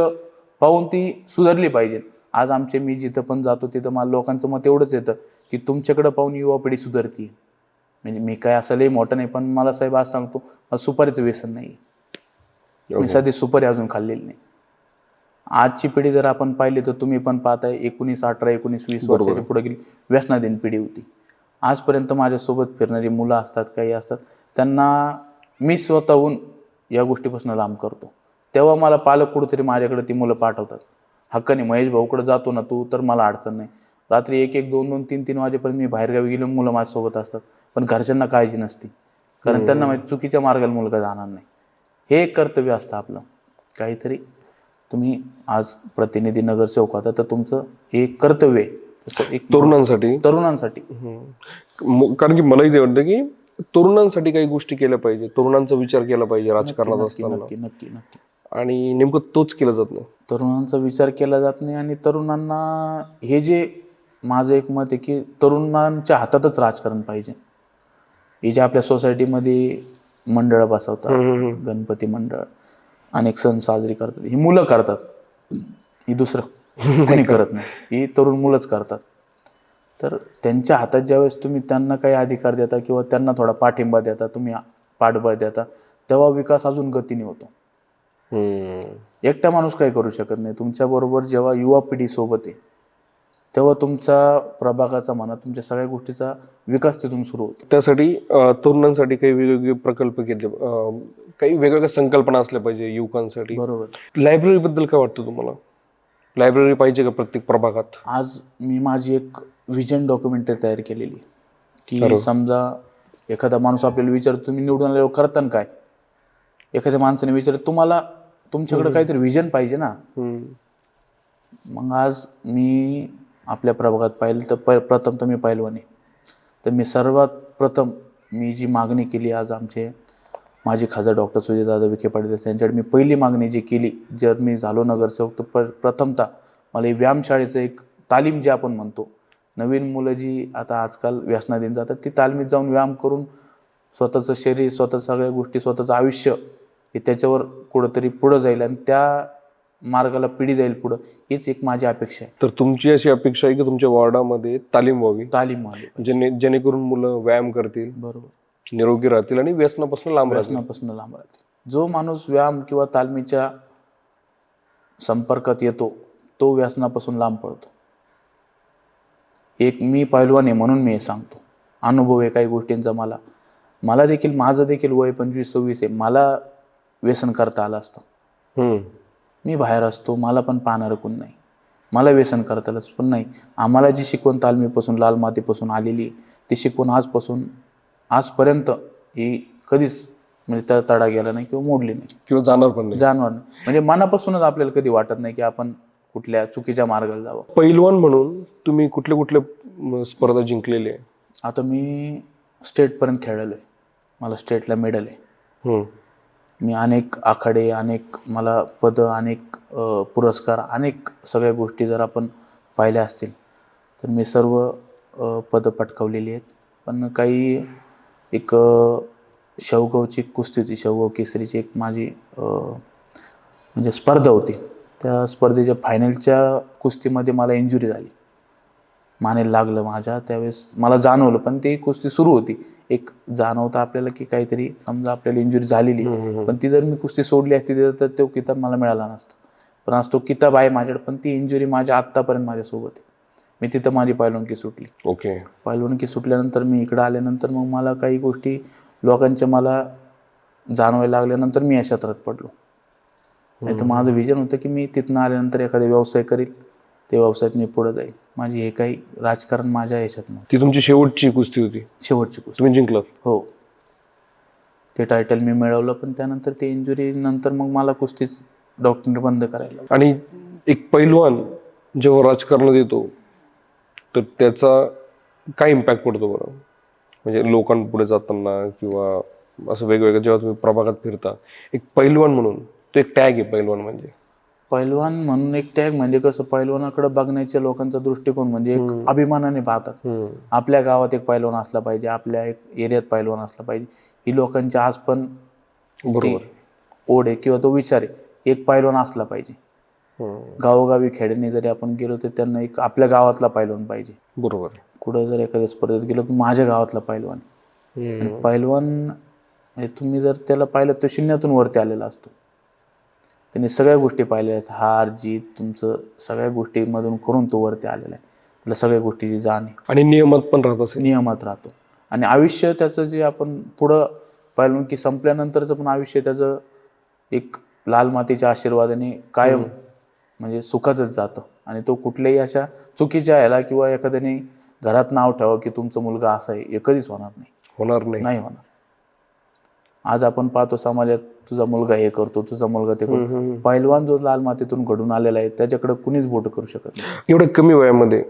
[SPEAKER 2] पाहून ती सुधारली पाहिजे. आज मी जिथं पण जातो तिथं मला लोकांचं मत एवढंच येतं की तुमच्याकडे पाहून युवा पिढी सुधारती. म्हणजे मी काय असं लई मोठं नाही, पण मला साहेब आज सांगतो मला सुपारीचं व्यसन नाही. मी साधी सुपारी अजून खाल्लेली नाही. आजची पिढी जर आपण पाहिली तर तुम्ही पण पाहताय 19, 18, 19, 20 वर्षाची पुढे गेली व्यसनाधीन पिढी होती. आजपर्यंत माझ्यासोबत फिरणारी मुलं असतात, काही असतात, त्यांना मी स्वतःहून या गोष्टीपासून लांब करतो. तेव्हा मला पालक कुठेतरी माझ्याकडे ती मुलं पाठवतात. हक्काने महेश भाऊकडे जातो ना तू तर मला अडचण नाही. रात्री 1-1, 2-2, 3-3 वाजेपर्यंत मी बाहेरगावी गेलो मुलं माझ्यासोबत असतात, पण घरच्यांना काळजी नसती. कारण त्यांना माहिती चुकीच्या मार्गाला मुलगा जाणार नाही. हे एक कर्तव्य असतं आपलं. काहीतरी तुम्ही आज प्रतिनिधी नगरसेवक होता तर तुमचं हे कर्तव्य आहे एक तरुणांसाठी.
[SPEAKER 1] कारण की मलाही ते वाटतं की तरुणांसाठी काही गोष्टी केल्या पाहिजे, तरुणांचा विचार केला पाहिजे राजकारणात असताना.
[SPEAKER 2] नक्की.
[SPEAKER 1] आणि नेमकं तोच केला जात नाही.
[SPEAKER 2] तरुणांचा विचार केला जात नाही. आणि तरुणांना हे जे माझं एक मत आहे की तरुणांच्या हातातच राजकारण पाहिजे. हे जे आपल्या सोसायटीमध्ये मंडळ बसवतात, गणपती मंडळ, अनेक सण साजरे करतात, ही मुलं करतात. ही दुसरं कोणी करत नाही, ही तरुण मुलंच करतात. तर त्यांच्या हातात ज्यावेळेस तुम्ही त्यांना काही अधिकार देता किंवा त्यांना थोडा पाठिंबा देता, तुम्ही पाठबळ देता, तेव्हा विकास अजून गतीने होतो. एकटा माणूस काही करू शकत नाही. तुमच्याबरोबर जेव्हा युवा पिढी सोबत आहे तेव्हा तुमचा प्रभागाचा म्हणा तुमच्या सगळ्या गोष्टीचा विकास तिथून सुरू होतो.
[SPEAKER 1] त्यासाठी तरुणांसाठी काही वेगवेगळे प्रकल्प घेतले, काही वेगवेगळ्या संकल्पना असल्या पाहिजे युवकांसाठी.
[SPEAKER 2] बरोबर.
[SPEAKER 1] लायब्ररी बद्दल काय वाटतं तुम्हाला? लायब्ररी पाहिजे का प्रत्येक प्रभागात?
[SPEAKER 2] आज मी माझी एक व्हिजन डॉक्युमेंटरी तयार केलेली की समजा एखादा माणूस आपल्याला विचारतो तुम्ही निवडून आल्यावर करताना काय. एखाद्या माणसाने विचारलं तुम्हाला तुमच्याकडे काहीतरी व्हिजन पाहिजे ना. मग आज मी आपल्या प्रभागात पाहिलं तर प्रथम तर मी पहिलवान आहे. तर मी सर्वात प्रथम मी जी मागणी केली आज माझे खासदार डॉक्टर सुजयदादा विखे पाटील यांच्याकडे मी पहिली मागणी जी केली जर मी झालो नगरसेवक तर प्रथमतः मला ही व्यायामशाळेचं एक तालीम जे आपण म्हणतो, नवीन मुलं जी आता आजकाल व्यसनाधीन जातात ती तालमीत जाऊन व्यायाम करून स्वतःचं शरीर, स्वतः सगळ्या गोष्टी, स्वतःचं आयुष्य हे त्याच्यावर कुठंतरी पुढं जाईल आणि त्या मार्गाला पिढी जाईल पुढं, हीच एक माझी अपेक्षा आहे.
[SPEAKER 1] तर तुमची अशी अपेक्षा आहे की तुमच्या वॉर्डामध्ये तालीम व्हावी, जेणेकरून मुलं व्यायाम करतील,
[SPEAKER 2] बरोबर,
[SPEAKER 1] निरोगी राहतील आणि व्यसनापासून लांब
[SPEAKER 2] राहतील. जो माणूस व्यायाम किंवा तालमीच्या संपर्कात येतो तो व्यसनापासून लांब पडतो. एक मी पहिलवान आहे म्हणून मी हे सांगतो. अनुभव आहे काही गोष्टींचा. मला देखील माझं देखील वय 25-26 आहे. मला व्यसन करता आलं असतं. मी बाहेर असतो, मला पण पाहणारं कोण नाही, मला व्यसन करता आलं पण नाही. आम्हाला जी शिकवण तालमीपासून लाल मातीपासून आलेली ती शिकवण आजपर्यंत ही कधीच म्हणजे त्या तडा गेला नाही किंवा मोडली नाही
[SPEAKER 1] किंवा जाणार नाही.
[SPEAKER 2] म्हणजे मनापासूनच आपल्याला कधी वाटत नाही की आपण कुठल्या चुकीच्या मार्गाला जावं.
[SPEAKER 1] पैलवान म्हणून तुम्ही कुठल्या स्पर्धा जिंकलेल्या आहे?
[SPEAKER 2] आता मी स्टेटपर्यंत खेळलेलो आहे. मला स्टेटला मेडल आहे. मी अनेक आखाडे, अनेक मला पदं, अनेक पुरस्कार, अनेक सगळ्या गोष्टी जर आपण पाहिल्या असतील तर मी सर्व पदं पटकावलेली आहेत. पण काही एक शेवगावची कुस्ती होती, शेवगाव केसरीची एक माझी म्हणजे स्पर्धा होती. त्या स्पर्धेच्या फायनलच्या कुस्तीमध्ये मला इंजुरी झाली, मानेला लागलं माझ्या. त्यावेळेस मला जाणवलं, पण ती कुस्ती सुरू होती. एक जाणवतं आपल्याला की काहीतरी समजा आपल्याला इंजुरी झालेली, पण ती जर मी कुस्ती सोडली असती तर तो किताब मला मिळाला नसता. पण आज तो किताब आहे माझ्याकडे, पण ती इंजुरी माझ्या आत्तापर्यंत माझ्यासोबत आहे. मी तिथं माझी पैलवानकी सुटली.
[SPEAKER 1] ओके.
[SPEAKER 2] पैलवानकी सुटल्यानंतर मी इकडं आल्यानंतर मग मला काही गोष्टी लोकांच्या मला जाणवायला लागल्यानंतर मी या क्षेत्रात पडलो. नाही तर माझं विजन होतं की मी तिथनं आल्यानंतर एखादा व्यवसाय करील, ते व्यवसायात मी पुढे जाईल. माझी हे काही राजकारण माझ्या ह्याच्यात नव्हतं.
[SPEAKER 1] ती तुमची शेवटची कुस्ती होती,
[SPEAKER 2] शेवटची गोष्ट.
[SPEAKER 1] तुम्ही जिंकलात.
[SPEAKER 2] हो, ते टायटल मी मिळवलं, पण त्यानंतर ते इंजुरी नंतर मग मला कुस्तीच डॉक्टरने बंद करायला लावली.
[SPEAKER 1] आणि एक पैलवान जेव्हा राजकारणात येतो तर त्याचा काय इम्पॅक्ट पडतो बरं? म्हणजे लोकांपुढे जाताना किंवा असं वेगवेगळं जेव्हा तुम्ही प्रभागात फिरता, एक पैलवान म्हणून तो एक टॅग आहे. पैलवान म्हणजे
[SPEAKER 2] पैलवान म्हणून एक टॅग म्हणजे कसं, पैलवानाकडे बघण्याच्या लोकांचा दृष्टिकोन म्हणजे एक अभिमानाने पाहतात. आपल्या गावात एक पैलवान असला पाहिजे, आपल्या एक एरियात पैलवान असला पाहिजे, ही लोकांची आज पण
[SPEAKER 1] बरोबर
[SPEAKER 2] ओढ आहे किंवा तो विचार आहे, एक पैलवान असला पाहिजे. गावोगावी खेड्याने जरी आपण गेलो तर त्यांना एक आपल्या गावातला पैलवान पाहिजे.
[SPEAKER 1] बरोबर.
[SPEAKER 2] कुठं जर एखाद्या स्पर्धेत गेलो की माझ्या गावातला पैलवान. पैलवान म्हणजे तुम्ही जर त्याला पाहिलं तो शून्यातून वरती आलेला असतो. त्यांनी सगळ्या गोष्टी पाहिलेल्या आहेत, हार जीत तुमचं सगळ्या गोष्टीमधून करून तो वरती आलेला आहे. त्याला सगळ्या गोष्टीची जाण आहे
[SPEAKER 1] आणि नियमात पण राहत असेल.
[SPEAKER 2] नियमात राहतो. आणि आयुष्य त्याचं जे आपण पुढं पाहिलं की संपल्यानंतरचं पण आयुष्य त्याचं एक लाल मातीच्या आशीर्वादाने कायम म्हणजे सुखाचंच जातं. आणि तो कुठल्याही अशा चुकीच्या ह्याला किंवा एखाद्याने घरात नाव ठेवा की तुमचा मुलगा असा आहे, हे कधीच होणार नाही.
[SPEAKER 1] होणार नाही
[SPEAKER 2] होणार. आज आपण पाहतो समाजात तुझा मुलगा हे करतो, तुझा मुलगा ते करतो. पैलवान जो लाल मातीतून घडून आलेला आहे त्याच्याकडे कुणीच बोट करू शकत नाही.
[SPEAKER 1] एवढ्या कमी वयामध्ये.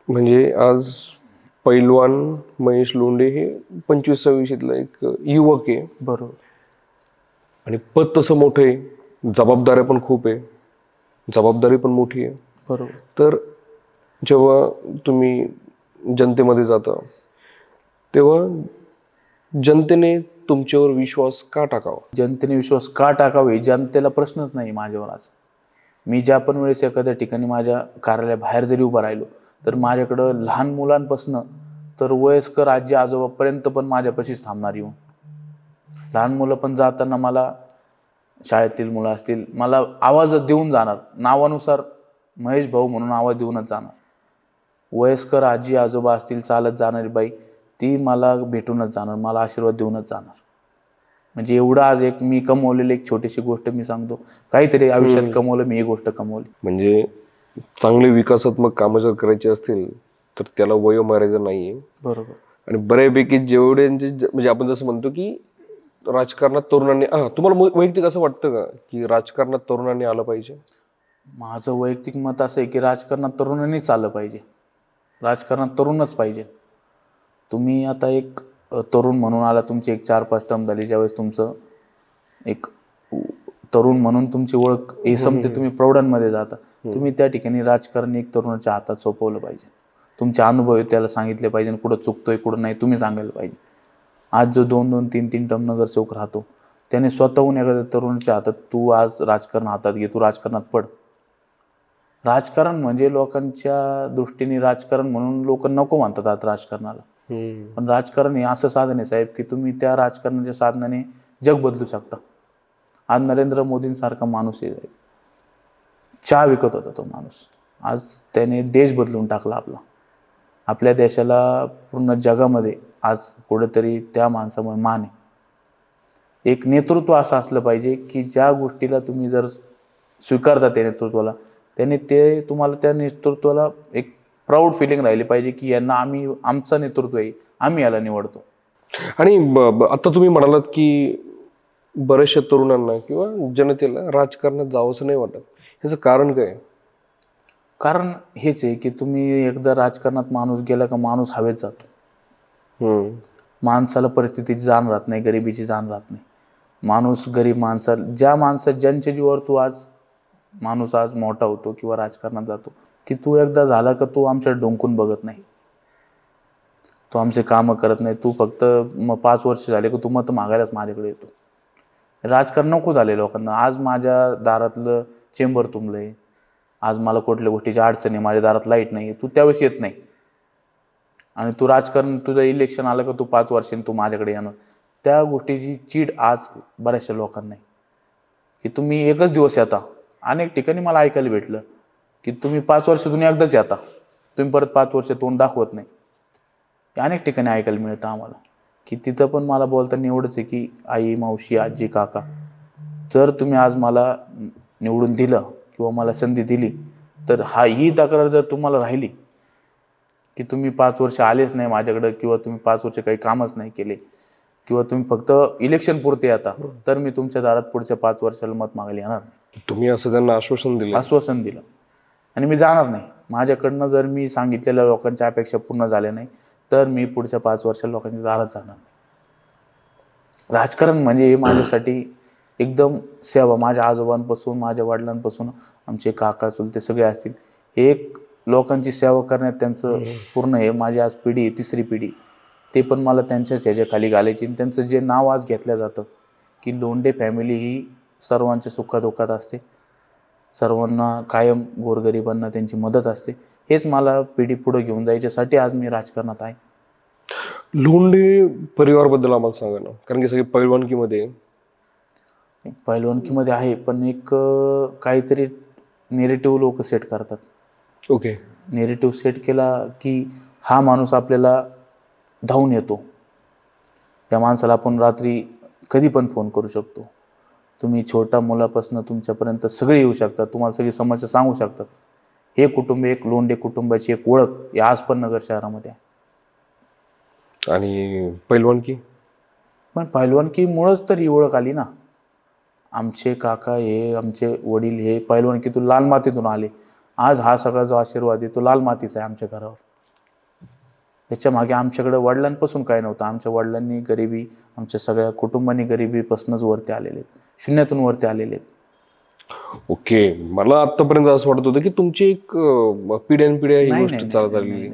[SPEAKER 1] म्हणजे आज पैलवान महेश लोंढे हे 25-26 एक युवक आहे.
[SPEAKER 2] बरोबर.
[SPEAKER 1] आणि पद तसं मोठं आहे, जबाबदाऱ्या पण खूप आहे, जबाबदारी पण मोठी आहे.
[SPEAKER 2] बरोबर.
[SPEAKER 1] तर जेव्हा तुम्ही जनतेमध्ये जाता तेव्हा जनतेने तुमच्यावर विश्वास का टाकावा?
[SPEAKER 2] जनतेने विश्वास का टाकावे जनतेला प्रश्नच नाही माझ्यावर. आज मी ज्या पण वेळेस एखाद्या ठिकाणी माझ्या कार्यालयाबाहेर जरी उभा राहिलो तर माझ्याकडं लहान मुलांपासून तर वयस्कर आजी आजोबापर्यंत पण माझ्यापाशीच थांबणार येऊन. लहान मुलं पण जाताना मला, शाळेतील मुलं असतील, मला आवाज देऊन जाणार, नावानुसार महेश भाऊ म्हणून आवाज देऊनच जाणार. वयस्कर आजी आजोबा असतील, चालत जाणारी बाई, ती मला भेटूनच जाणार, मला आशीर्वाद देऊनच जाणार. म्हणजे एवढं आज एक मी कमवलेली एक छोटीशी गोष्ट मी सांगतो, काहीतरी आयुष्यात कमवलं मी, ही गोष्ट कमवली.
[SPEAKER 1] म्हणजे चांगले विकासात्मक कामं जर करायची असतील तर त्याला वयोमर्यादा नाही आहे.
[SPEAKER 2] बरोबर.
[SPEAKER 1] आणि बऱ्यापैकी जेवढे म्हणजे आपण जसं म्हणतो की राजकारणात तरुणांनी, तुम्हाला वैयक्तिक असं वाटतं का की राजकारणात तरुणांनी आलं पाहिजे?
[SPEAKER 2] माझं वैयक्तिक मत असं आहे की राजकारणात तरुणांनीच आलं पाहिजे. राजकारणात तरुणच पाहिजे. तुम्ही आता एक तरुण म्हणून आला, तुमची एक 4-5 टर्म झाली, ज्यावेळेस तुमचं एक तरुण म्हणून तुमची ओळख हे संपते, तुम्ही प्रौढांमध्ये जाता, तुम्ही त्या ठिकाणी राजकारण एक तरुणाच्या हातात सोपवलं पाहिजे. तुमचे अनुभव त्याला सांगितले पाहिजे, कुठं चुकतोय कुठं नाही तुम्ही सांगायला पाहिजे. आज जो 2-2, 3-3 टर्म नगरसेवक राहतो त्याने स्वतःहून एखाद्या तरुणाच्या हातात, तू आज राजकारण हातात घे, तू राजकारणात पड. राजकारण म्हणजे लोकांच्या दृष्टीने राजकारण म्हणून लोक नको म्हणतात आज राजकारणाला. पण राजकारण हे असं साधन आहे साहेब की तुम्ही त्या राजकारणाच्या साधनाने जग बदलू शकता. आज नरेंद्र मोदींसारखा माणूस आहे, चहा विकत होता तो माणूस, आज त्याने देश बदलून टाकला आपला. आपल्या देशाला पूर्ण जगामध्ये आज कुठेतरी त्या माणसामुळे मान आहे. एक नेतृत्व असं असलं पाहिजे की ज्या गोष्टीला तुम्ही जर स्वीकारता त्या नेतृत्वाला, त्याने ते तुम्हाला त्या नेतृत्वाला एक प्राऊड फिलिंग राहिली पाहिजे की यांना आम्ही, आमचं नेतृत्व आहे, आम्ही याला निवडतो.
[SPEAKER 1] आणि आता तुम्ही म्हणालात की बऱ्याचशा तरुणांना किंवा जनतेला राजकारणात जावंसं नाही वाटत, ह्याचं कारण काय?
[SPEAKER 2] कारण हेच आहे की तुम्ही एकदा राजकारणात माणूस गेला का माणूस हवेत जातो. माणसाला परिस्थितीची जाण राहत नाही, गरिबीची जाण राहत नाही. माणूस गरीब ज्यांच्या जीवावर तू आज माणूस आज मोठा होतो किंवा राजकारणात जातो, की तू एकदा झाला का तू आमच्या डोंकून बघत नाही, तू आमचे कामं करत नाही, तू फक्त 5 वर्ष झाले की तू मत मागायलाच माझ्याकडे येतो. राजकारण नको झाले लोकांना. आज माझ्या दारातलं चेंबर तुंबलंय, आज मला कुठल्या गोष्टीची अडचण आहे, माझ्या दारात लाईट नाही, तू त्यावेळेस येत नाही. आणि तू राजकारण, तुझं इलेक्शन आलं का तू 5 वर्षांनी तू माझ्याकडे येणार. त्या गोष्टीची चीड आज बऱ्याचशा लोकांना आहे की तुम्ही एकच दिवस येता. अनेक ठिकाणी मला ऐकायला भेटलं की तुम्ही 5 वर्षातून एकदाच येता, तुम्ही परत 5 वर्ष तोंड दाखवत नाही. अनेक ठिकाणी ऐकायला मिळतं आम्हाला की तिथं पण मला बोलताना एवढंच आहे की आई, मावशी, आजी, काका, जर तुम्ही आज मला निवडून दिलं किंवा मला संधी दिली तर ही तक्रार जर तुम्हाला राहिली की तुम्ही 5 वर्ष आलेच नाही माझ्याकडं किंवा तुम्ही 5 वर्ष काही कामच नाही केले किंवा तुम्ही फक्त इलेक्शन पुरते येता, तर मी तुमच्या दारात पुढच्या 5 वर्षाला मत मागायला येणार नाही.
[SPEAKER 1] तुम्ही असं त्यांना आश्वासन दिलं
[SPEAKER 2] आणि मी जाणार नाही. माझ्याकडनं जर मी सांगितलेल्या लोकांच्या अपेक्षा पूर्ण झाल्या नाही तर मी पुढच्या 5 वर्षाला लोकांच्या दारात जाणार नाही. राजकारण म्हणजे माझ्यासाठी एकदम सेवा. माझ्या आजोबांपासून, माझ्या वडिलांपासून, आमचे काका चुलते सगळे असतील, एक लोकांची सेवा करण्यात त्यांचं पूर्ण आहे. माझी आज पिढी आहे, 3री पिढी, ते पण मला त्यांच्याच ह्याच्याखाली घालायची. आणि त्यांचं जे नाव आज घेतलं जातं की लोंढे फॅमिली ही सर्वांच्या सुखादुःखात असते, सर्वांना कायम गोरगरिबांना त्यांची मदत असते, हेच मला पिढी पुढे घेऊन जायच्यासाठी आज मी राजकारणात आहे.
[SPEAKER 1] लोंढे परिवारबद्दल आम्हाला सांगा ना, कारण की सगळे
[SPEAKER 2] पैलवानकीमध्ये आहे, पण एक काहीतरी नेरेटिव्ह लोक सेट करतात.
[SPEAKER 1] ओके.
[SPEAKER 2] नेरेटिव्ह सेट केला की हा माणूस आपल्याला धावून येतो. त्या माणसाला आपण रात्री कधी पण फोन करू शकतो. तुम्ही छोट्या मुलापासून तुमच्यापर्यंत सगळे येऊ शकतात, तुम्हाला सगळी समस्या सांगू शकतात. हे कुटुंब, एक लोंढे कुटुंबाची एक ओळख ही आज पण नगर शहरामध्ये आहे.
[SPEAKER 1] आणि पैलवानकी,
[SPEAKER 2] पण पैलवानकीमुळंच तर ही ओळख आली ना. आमचे काका हे, आमचे वडील हे पैलवानकीतून, लाल मातीतून आले. आज हा सगळा जो आशीर्वाद आहे तो लाल मातीचा आहे आमच्या घरावर. याच्या मागे आमच्याकडे वडिलांपासून काय नव्हतं. आमच्या वडिलांनी गरिबी, आमच्या सगळ्या कुटुंबांनी गरिबीपासूनच वरती आलेले आहेत, शून्यातून वरती आलेले आहेत.
[SPEAKER 1] ओके. मला आतापर्यंत असं वाटत होतं की तुमची एक पिढ्यानपिढ्या ही गोष्ट चालत आलेली.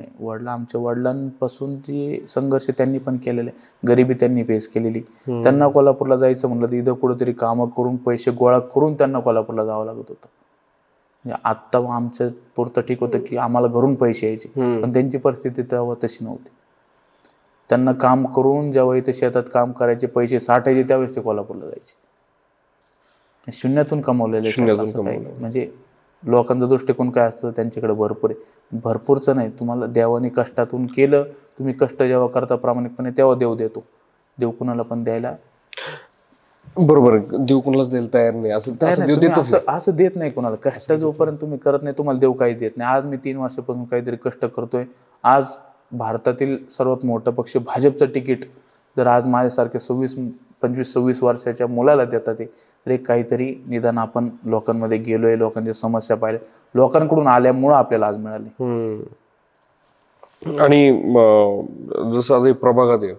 [SPEAKER 2] आमच्या वडिलांपासून जी संघर्ष त्यांनी पण केलेले, गरिबी त्यांनी फेस केलेली. त्यांना कोल्हापूरला जायचं म्हणलं तर इथं कुठेतरी कामं करून पैसे गोळा करून त्यांना कोल्हापूरला जावं लागत होतं. आत्ता आमच्या पुरतं ठीक होतं की आम्हाला घरून पैसे यायचे, पण त्यांची परिस्थिती तेव्हा तशी नव्हती. त्यांना काम करून जेव्हा इथे शेतात काम करायचे, पैसे साठायचे, त्यावेळेस ते कोल्हापूरला जायचे. शून्यातून कमवलेले. म्हणजे लोकांचा दृष्टिकोन काय असतं, त्यांच्याकडे भरपूर आहे. भरपूरचं नाही, तुम्हाला देवाने कष्टातून केलं, तुम्ही कष्ट जेव्हा करता प्रामाणिकपणे तेव्हा देव देतो. देव कुणाला पण द्यायला
[SPEAKER 1] बरोबर, देव कुणालाच द्यायला तयार नाही,
[SPEAKER 2] असं देत नाही कुणाला. कष्ट जोपर्यंत तुम्ही करत नाही तुम्हाला देव काहीच देत नाही. आज मी 3 वर्षापासून काहीतरी कष्ट करतोय. आज भारतातील सर्वात मोठा पक्ष भाजपचं तिकीट जर आज माझ्यासारख्या 25-26 वर्षाच्या मुलाला देतात ते, तर एक काहीतरी निदान आपण लोकांमध्ये गेलोय, लोकांच्या समस्या पाहिल्या, लोकांकडून आल्यामुळं आपल्याला आज मिळाली.
[SPEAKER 1] आणि जसं आता प्रभागात आहे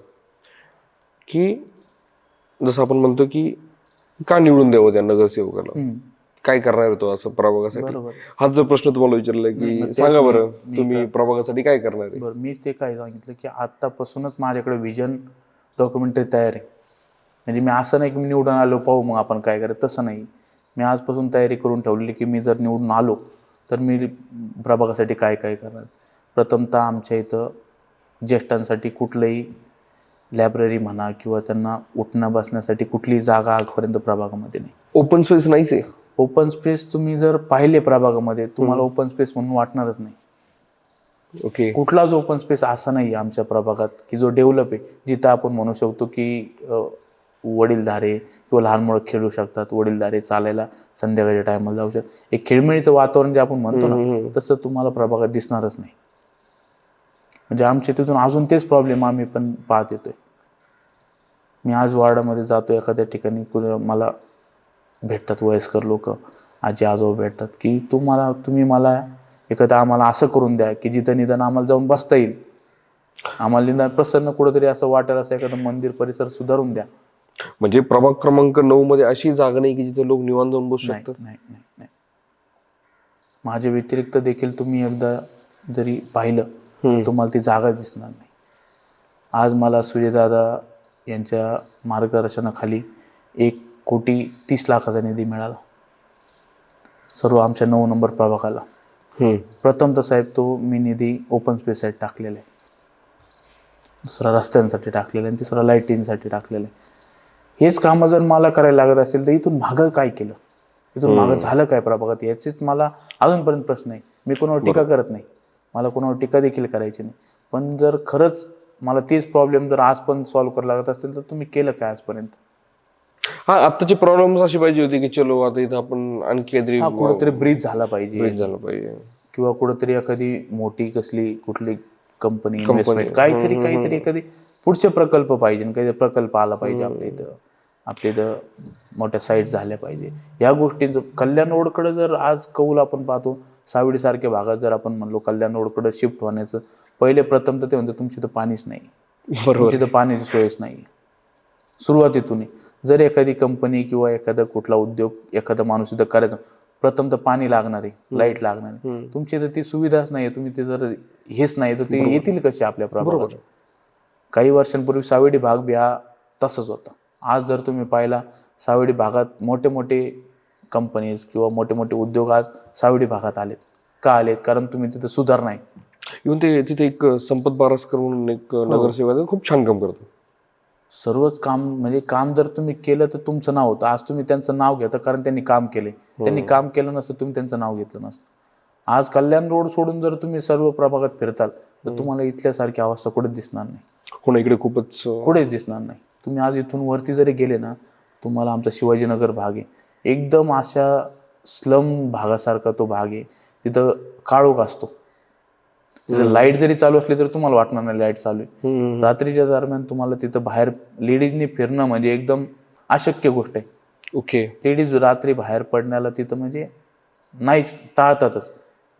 [SPEAKER 1] की जसं आपण म्हणतो की का निवडून द्यावं त्या नगरसेवकाला, काय करणार आहे तो असं प्रभागासाठी. हाच जर प्रश्न तुम्हाला विचारला की सांगा बरं तुम्ही प्रभागासाठी काय करणार आहे.
[SPEAKER 2] बरं, मीच ते काय सांगितलं की आतापासूनच माझ्याकडे विजन डॉक्युमेंटरी तयार आहे. म्हणजे मी असं नाही की मी निवडून आलो पाहू मग आपण काय करायचं, तसं नाही. मी आजपासून तयारी करून ठेवलेली की मी जर निवडून आलो तर मी प्रभागासाठी काय काय करणार. प्रथमतः आमच्या इथं ज्येष्ठांसाठी कुठलंही लायब्ररी म्हणा किंवा त्यांना उठणं बसण्यासाठी कुठलीही जागा आजपर्यंत प्रभागामध्ये नाही.
[SPEAKER 1] ओपन स्पेस नाहीच आहे.
[SPEAKER 2] ओपन स्पेस तुम्ही जर पाहिले प्रभागामध्ये, तुम्हाला ओपन स्पेस म्हणून वाटणारच नाही.
[SPEAKER 1] ओके.
[SPEAKER 2] कुठलाच ओपन स्पेस असा नाही आमच्या प्रभागात की जो डेव्हलप आहे, जिथं आपण म्हणू शकतो की वडीलधारे किंवा लहान मुलं खेळू शकतात, वडीलधारे चालायला संध्याकाळच्या टायमाला जाऊ शकतात. एक खेळमेळीचं वातावरण जे आपण म्हणतो ना, तसं तुम्हाला प्रभागात दिसणारच नाही. म्हणजे आमच्या तिथून अजून तेच प्रॉब्लेम आम्ही पण पाहत येतोय. मी आज वार्डामध्ये जातो, एखाद्या ठिकाणी मला भेटतात वयस्कर लोक, आजी आजोबा भेटतात की तुम्ही मला एखादं आम्हाला असं करून द्या की जिथं निदान आम्हाला जाऊन बसता येईल, आम्हाला निदान प्रसन्न कुठंतरी असं वाटेल, असं एखादं मंदिर परिसर सुधारून द्या.
[SPEAKER 1] म्हणजे प्रभाग क्रमांक 9 मध्ये अशी जागा नाही की जिथे लोक निवांत जाऊन बसू शकतात.
[SPEAKER 2] नाही. माझ्या व्यतिरिक्त देखील तुम्ही एकदा जरी पाहिलं तुम्हाला ती जागा दिसणार नाही. आज मला सुजयदादा यांच्या मार्गदर्शनाखाली 1,30,00,000चा निधी मिळाला, सर्व आमच्या 9 नंबर प्रभागाला. प्रथम तर साहेब तो मी निधी ओपन स्पेससाठी टाकलेला आहे, दुसरा रस्त्यांसाठी टाकलेला आहे, तिसरा लाईटिंगसाठी टाकलेलं आहे. हेच कामं जर मला करायला लागत असेल तर इथून मागं काय केलं, इथून मागं झालं काय प्रभागात, याचीच मला अजूनपर्यंत प्रश्न आहे. मी कोणावर टीका करत नाही, मला कोणावर टीका देखील करायची नाही, पण जर खरंच मला तेच प्रॉब्लेम जर आज पण सॉल्व्ह करायला लागत असतील तर तुम्ही केलं काय आजपर्यंत?
[SPEAKER 1] हा, आताची प्रॉब्लेम अशी पाहिजे होती की चलो आता इथं आपण आणखी काहीतरी
[SPEAKER 2] कुठंतरी ब्रिज झाला पाहिजे,
[SPEAKER 1] ब्रेक झालं पाहिजे,
[SPEAKER 2] किंवा कुठंतरी एखादी मोठी कुठली कंपनी इन्व्हेस्टमेंट काहीतरी एखादी पुढचे प्रकल्प पाहिजे, काहीतरी प्रकल्प आला पाहिजे आपल्या इथं मोठ्या साईट झाल्या पाहिजे. या गोष्टींचं कल्याण रोडकडे जर आज कौल आपण पाहतो, सावडी सारख्या भागात जर आपण म्हणलो कल्याण रोडकडे शिफ्ट होण्याचं, पहिले प्रथम तर ते म्हणतात तुमची तर पाणीच नाही, तुमची तर पाण्याची सोयच नाही. सुरुवातीतून जर एखादी कंपनी किंवा एखादा कुठला उद्योग एखादा माणूस इथं करायचा, प्रथम तर पाणी लागणार आहे, लाईट लागणार आहे. तुमची तर ती सुविधाच नाही, तुम्ही ते जर हेच नाही तर ते येतील कसे आपल्या प्रभागात? काही वर्षांपूर्वी सावडी भाग बी हा तसंच होता. आज जर तुम्ही पाहिला सावडी भागात मोठे मोठे कंपनीज किंवा मोठे मोठे उद्योग आज सावडी भागात आलेत. का आलेत? कारण तुम्ही तिथं सुधारणा आहे.
[SPEAKER 1] इव्हन ते तिथे एक संपत बारसकर म्हणून एक नगरसेवक आहे, खूप छान काम करतो.
[SPEAKER 2] सर्वच काम म्हणजे काम जर तुम्ही केलं तर तुमचं नाव होतं. आज तुम्ही त्यांचं नाव घेता कारण त्यांनी काम केले. त्यांनी काम केलं नसतं तुम्ही त्यांचं नाव घेतलं नसतं. आज कल्याण रोड सोडून जर तुम्ही सर्व प्रभागात फिरताल तर तुम्हाला इथल्यासारखी अवस्था कुठेच दिसणार नाही,
[SPEAKER 1] हो ना, इकडे खूपच
[SPEAKER 2] कुठेच दिसणार नाही. तुम्ही आज इथून वरती जरी गेले ना, तुम्हाला आमचा शिवाजीनगर भाग आहे, एकदम अशा स्लम भागासारखा तो भाग आहे. तिथं काळोख असतो, तिथं लाईट जरी चालू असली तर तुम्हाला वाटणार नाही लाईट चालू आहे. रात्रीच्या दरम्यान तुम्हाला तिथं बाहेर लेडीजनी फिरणं म्हणजे एकदम अशक्य गोष्ट आहे.
[SPEAKER 1] ओके.
[SPEAKER 2] लेडीज रात्री बाहेर पडण्याला तिथं म्हणजे नाहीच, टाळतातच.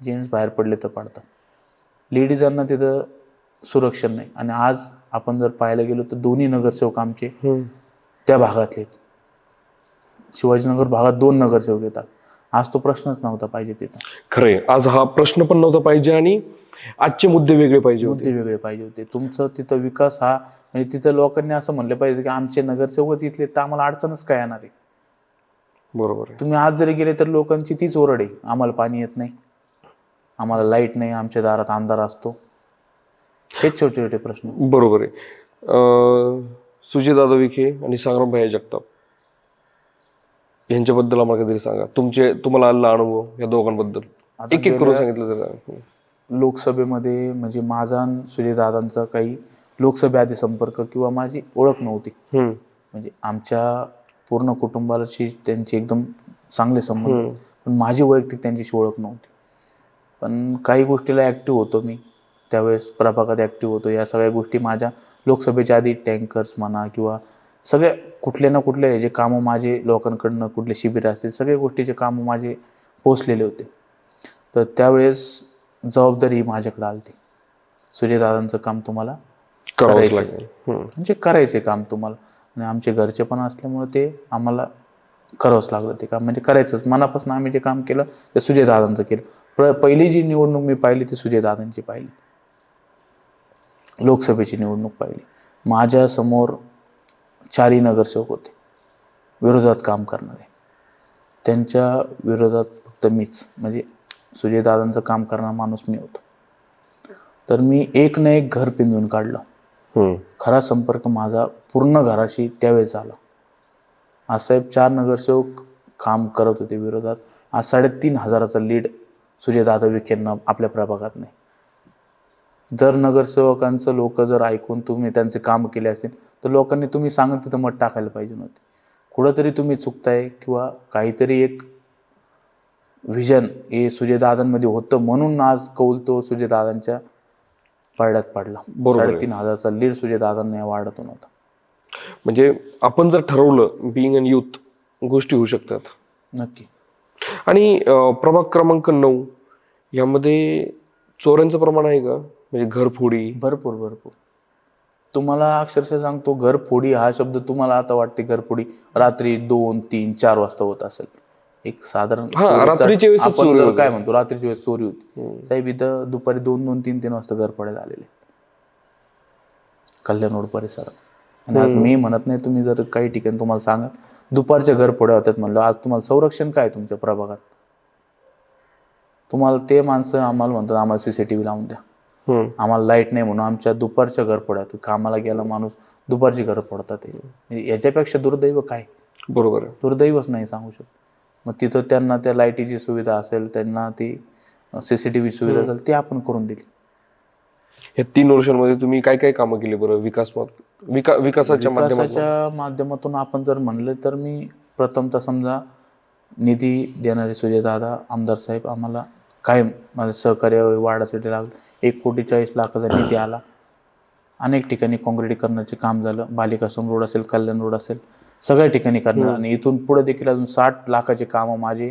[SPEAKER 2] जेंट्स बाहेर पडले तर पडतात, लेडीजांना तिथं सुरक्षण नाही. आणि आज आपण जर पाहायला गेलो तर दोन्ही नगरसेवक आमचे त्या भागातले आहेत. शिवाजीनगर भागात 2 नगरसेवक येतात. आज तो प्रश्नच नव्हता पाहिजे तिथं.
[SPEAKER 1] खरंय, आज हा प्रश्न पण नव्हता पाहिजे आणि आजचे मुद्दे वेगळे पाहिजे होते.
[SPEAKER 2] मुद्दे वेगळे पाहिजे होते. तुमचं तिथं विकास हा म्हणजे तिथं लोकांनी असं म्हणलं पाहिजे की आमचे नगरसेवकच इथले तर आम्हाला अडचणच काय येणार आहे.
[SPEAKER 1] बरोबर आहे.
[SPEAKER 2] तुम्ही आज जरी गेले तर लोकांची तीच ओरड आहे, आम्हाला पाणी येत नाही, आम्हाला लाईट नाही, आमच्या दारात अंधार असतो. हेच छोटे छोटे प्रश्न.
[SPEAKER 1] बरोबर आहे. सुजयदादा विखे आणि संग्रामभाई जगताप यांच्याबद्दल आम्हाला काहीतरी सांगा. तुम्हाला आलेला अनुभव या दोघांबद्दल एक एक करून सांगितलं तर.
[SPEAKER 2] लोकसभेमध्ये म्हणजे माझा आणि सुजयदादांचा काही लोकसभेआधी संपर्क किंवा माझी ओळख नव्हती. म्हणजे आमच्या पूर्ण कुटुंबाशी त्यांची एकदम चांगले संबंध, पण माझी वैयक्तिक त्यांच्याशी ओळख नव्हती. पण काही गोष्टीला ॲक्टिव्ह होतो मी, त्यावेळेस प्रभागात ॲक्टिव्ह होतो. या सगळ्या गोष्टी माझ्या लोकसभेच्या आधी टँकर्स म्हणा किंवा सगळ्या कुठले ना कुठले जे कामं माझे लोकांकडनं कुठले शिबिर असतील सगळ्या गोष्टीचे कामं माझे पोचलेले होते. तर त्यावेळेस जबाबदारी माझ्याकडे आली. सुजयदादांचं काम तुम्हाला करायचं म्हणजे करायचे काम तुम्हाला, आणि आमचे घरचे पण असल्यामुळे ते आम्हाला करावंच लागलं ते काम, म्हणजे करायचंच. मनापासून आम्ही जे काम केलं ते सुजयदादांचं केलं. पहिली जी निवडणूक मी पाहिली ती सुजयदादांची पाहिली, लोकसभेची निवडणूक पाहिली. माझ्या समोर 4 नगरसेवक होते विरोधात काम करणारे, त्यांच्या विरोधात फक्त मीच, म्हणजे सुजयदादांचं काम करणारा माणूस मी होतो. तर मी एक ना एक घर पिंजून काढलं. खरा संपर्क माझा पूर्ण घराशी त्यावेळेस झाला. आज साहेब 4 नगरसेवक काम करत होते विरोधात. आज 3,500चा लीड सुजयदादा विखेंना आपल्या प्रभागात नाही. जर नगरसेवकांचं लोक जर ऐकून तुम्ही त्यांचे काम केले असतील तर लोकांनी तुम्ही सांगत तिथं मत टाकायला पाहिजे नव्हते. कुठंतरी तुम्ही चुकताय किंवा काहीतरी एक व्हिजन हे सुजयदादांमध्ये होतं म्हणून आज कौल तो सुजयदादांच्या पारड्यात पडला. 3,500चा लीड सुजयदादांना या वार्डातून होता.
[SPEAKER 1] म्हणजे आपण जर ठरवलं बिईंग अन यूथ गोष्टी होऊ शकतात
[SPEAKER 2] नक्की.
[SPEAKER 1] आणि प्रभाग क्रमांक 9 यामध्ये चोऱ्यांचं प्रमाण आहे का? म्हणजे घरफोडी
[SPEAKER 2] भरपूर. तुम्हाला अक्षरशः सांगतो, घरफोडी हा शब्द तुम्हाला आता वाटते घरफोडी रात्री 2, 3, 4 वाजता होत असेल. एक साधारण
[SPEAKER 1] हा,
[SPEAKER 2] चोरीचा-
[SPEAKER 1] रात्रीच्या वेळेसच
[SPEAKER 2] आपण
[SPEAKER 1] चोरी
[SPEAKER 2] जर
[SPEAKER 1] होते.
[SPEAKER 2] काय म्हणतो रात्रीची वेळेस चोरी होती साहेब, इथं दुपारी 2-2, 3-3 वाजता घरफोड्या झालेले कल्याण रोड परिसरात. आणि आज मी म्हणत नाही, तुम्ही जर काही ठिकाणी तुम्हाला सांगा दुपारच्या घरफोड्या होतात म्हणलं, आज तुम्हाला संरक्षण काय तुमच्या प्रभागात? तुम्हाला ते माणसं आम्हाला म्हणतात आम्हाला सीसीटीव्ही लावून द्या,
[SPEAKER 1] हम्म.
[SPEAKER 2] आम्हाला लाईट नाही म्हणून आमच्या दुपारच्या घरफोड्यात कामाला गेला माणूस दुपारची घर फोडतात. याच्यापेक्षा दुर्दैव काय?
[SPEAKER 1] बरोबर आहे.
[SPEAKER 2] दुर्दैवच नाही सांगू शकत. मग तिथं त्यांना त्या लाईटीची सुविधा असेल, त्यांना ती सीसीटीव्ही सुविधा असेल, ती आपण करून दिली.
[SPEAKER 1] या 3 वर्षांमध्ये तुम्ही काय काय कामं केली बरं विकासाच्या माध्यमातून?
[SPEAKER 2] विकासाच्या माध्यमातून आपण जर म्हणलं तर मी प्रथमतः समजा निधी देणारे सुजयदादा आमदार साहेब आम्हाला काय माझं सहकार्य वाढासाठी लागलं. 1,40,40,00,000चा निधी आला. अनेक ठिकाणी काँक्रिटीकरणाचे काम झालं. बालिकाश्रम रोड असेल, कल्याण रोड असेल, सगळ्या ठिकाणी करणार. आणि इथून पुढे देखील अजून 60 लाखाचे कामं माझे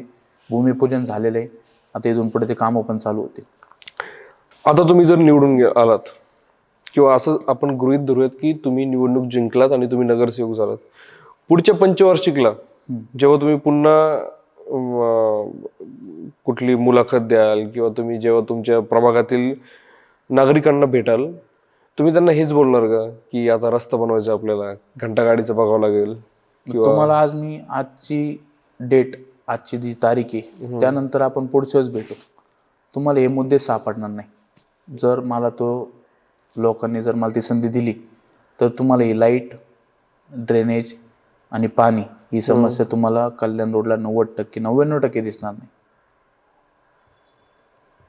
[SPEAKER 2] भूमिपूजन झालेले आहे. आता इथून पुढे ते कामं पण चालू होतील.
[SPEAKER 1] आता तुम्ही जर निवडून आलात किंवा असं आपण गृहीत धरूयात की तुम्ही निवडणूक जिंकलात आणि तुम्ही नगरसेवक झालात, पुढच्या पंचवार्षिकला जेव्हा तुम्ही पुन्हा कुठली मुलाखत द्याल किंवा तुम्ही जेव्हा तुमच्या प्रभागातील नागरिकांना भेटाल, तुम्ही त्यांना हेच बोलणार का की आता रस्ता बनवायचा, आपल्याला घंटागाडीचं बघावं लागेल?
[SPEAKER 2] तुम्हाला आज मी आजची डेट, आजची जी तारीख आहे त्यानंतर आपण पुढच्या वेळेस भेटू. तुम्हाला हे मुद्दे सापडणार नाही. जर मला लोकांनी जर मला ती संधी दिली तर तुम्हाला ही लाईट, ड्रेनेज आणि पाणी ही समस्या तुम्हाला कल्याण रोडला 90%, 99% दिसणार नाही.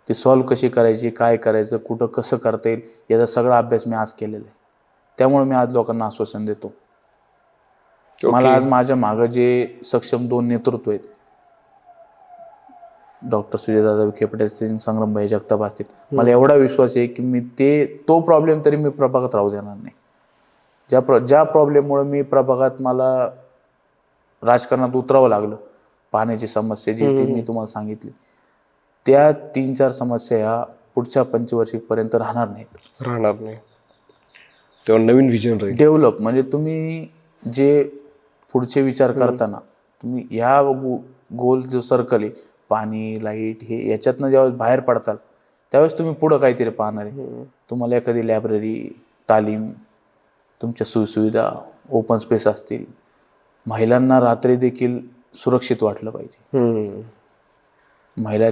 [SPEAKER 2] ती सॉल्व्ह कशी करायची, काय करायचं, कुठं कसं करता येईल, याचा सगळा अभ्यास मी आज केलेला आहे. त्यामुळे मी आज लोकांना आश्वासन देतो. मला आज माझ्या मागं जे सक्षम 2 नेतृत्व आहेत, डॉक्टर सुजयदादा विखे पाटील असतील, संग्रामभाई जगताप असतील, मला एवढा विश्वास आहे की मी तो प्रॉब्लेम तरी मी प्रभागात राहू देणार नाही. ज्या प्रॉब्लेममुळे मी प्रभागात मला राजकारणात उतरावं लागलं, पाण्याची समस्या जी ती मी तुम्हाला सांगितली, त्या 3-4 समस्या ह्या पुढच्या पंचवार्षिकपर्यंत राहणार नाही.
[SPEAKER 1] तेव्हा नवीन विजन राहील.
[SPEAKER 2] डेव्हलप म्हणजे तुम्ही जे पुढचे विचार करताना तुम्ही ह्या गोल जो सर्कल आहे, पाणी, लाईट, हे याच्यातनं ज्यावेळेस बाहेर पडताल त्यावेळेस तुम्ही पुढं काहीतरी पाहणार आहे. तुम्हाला एखादी लायब्ररी, तालीम, तुमच्या सुविधा, ओपन स्पेस असतील, महिलांना रात्री देखील सुरक्षित वाटलं पाहिजे. महिला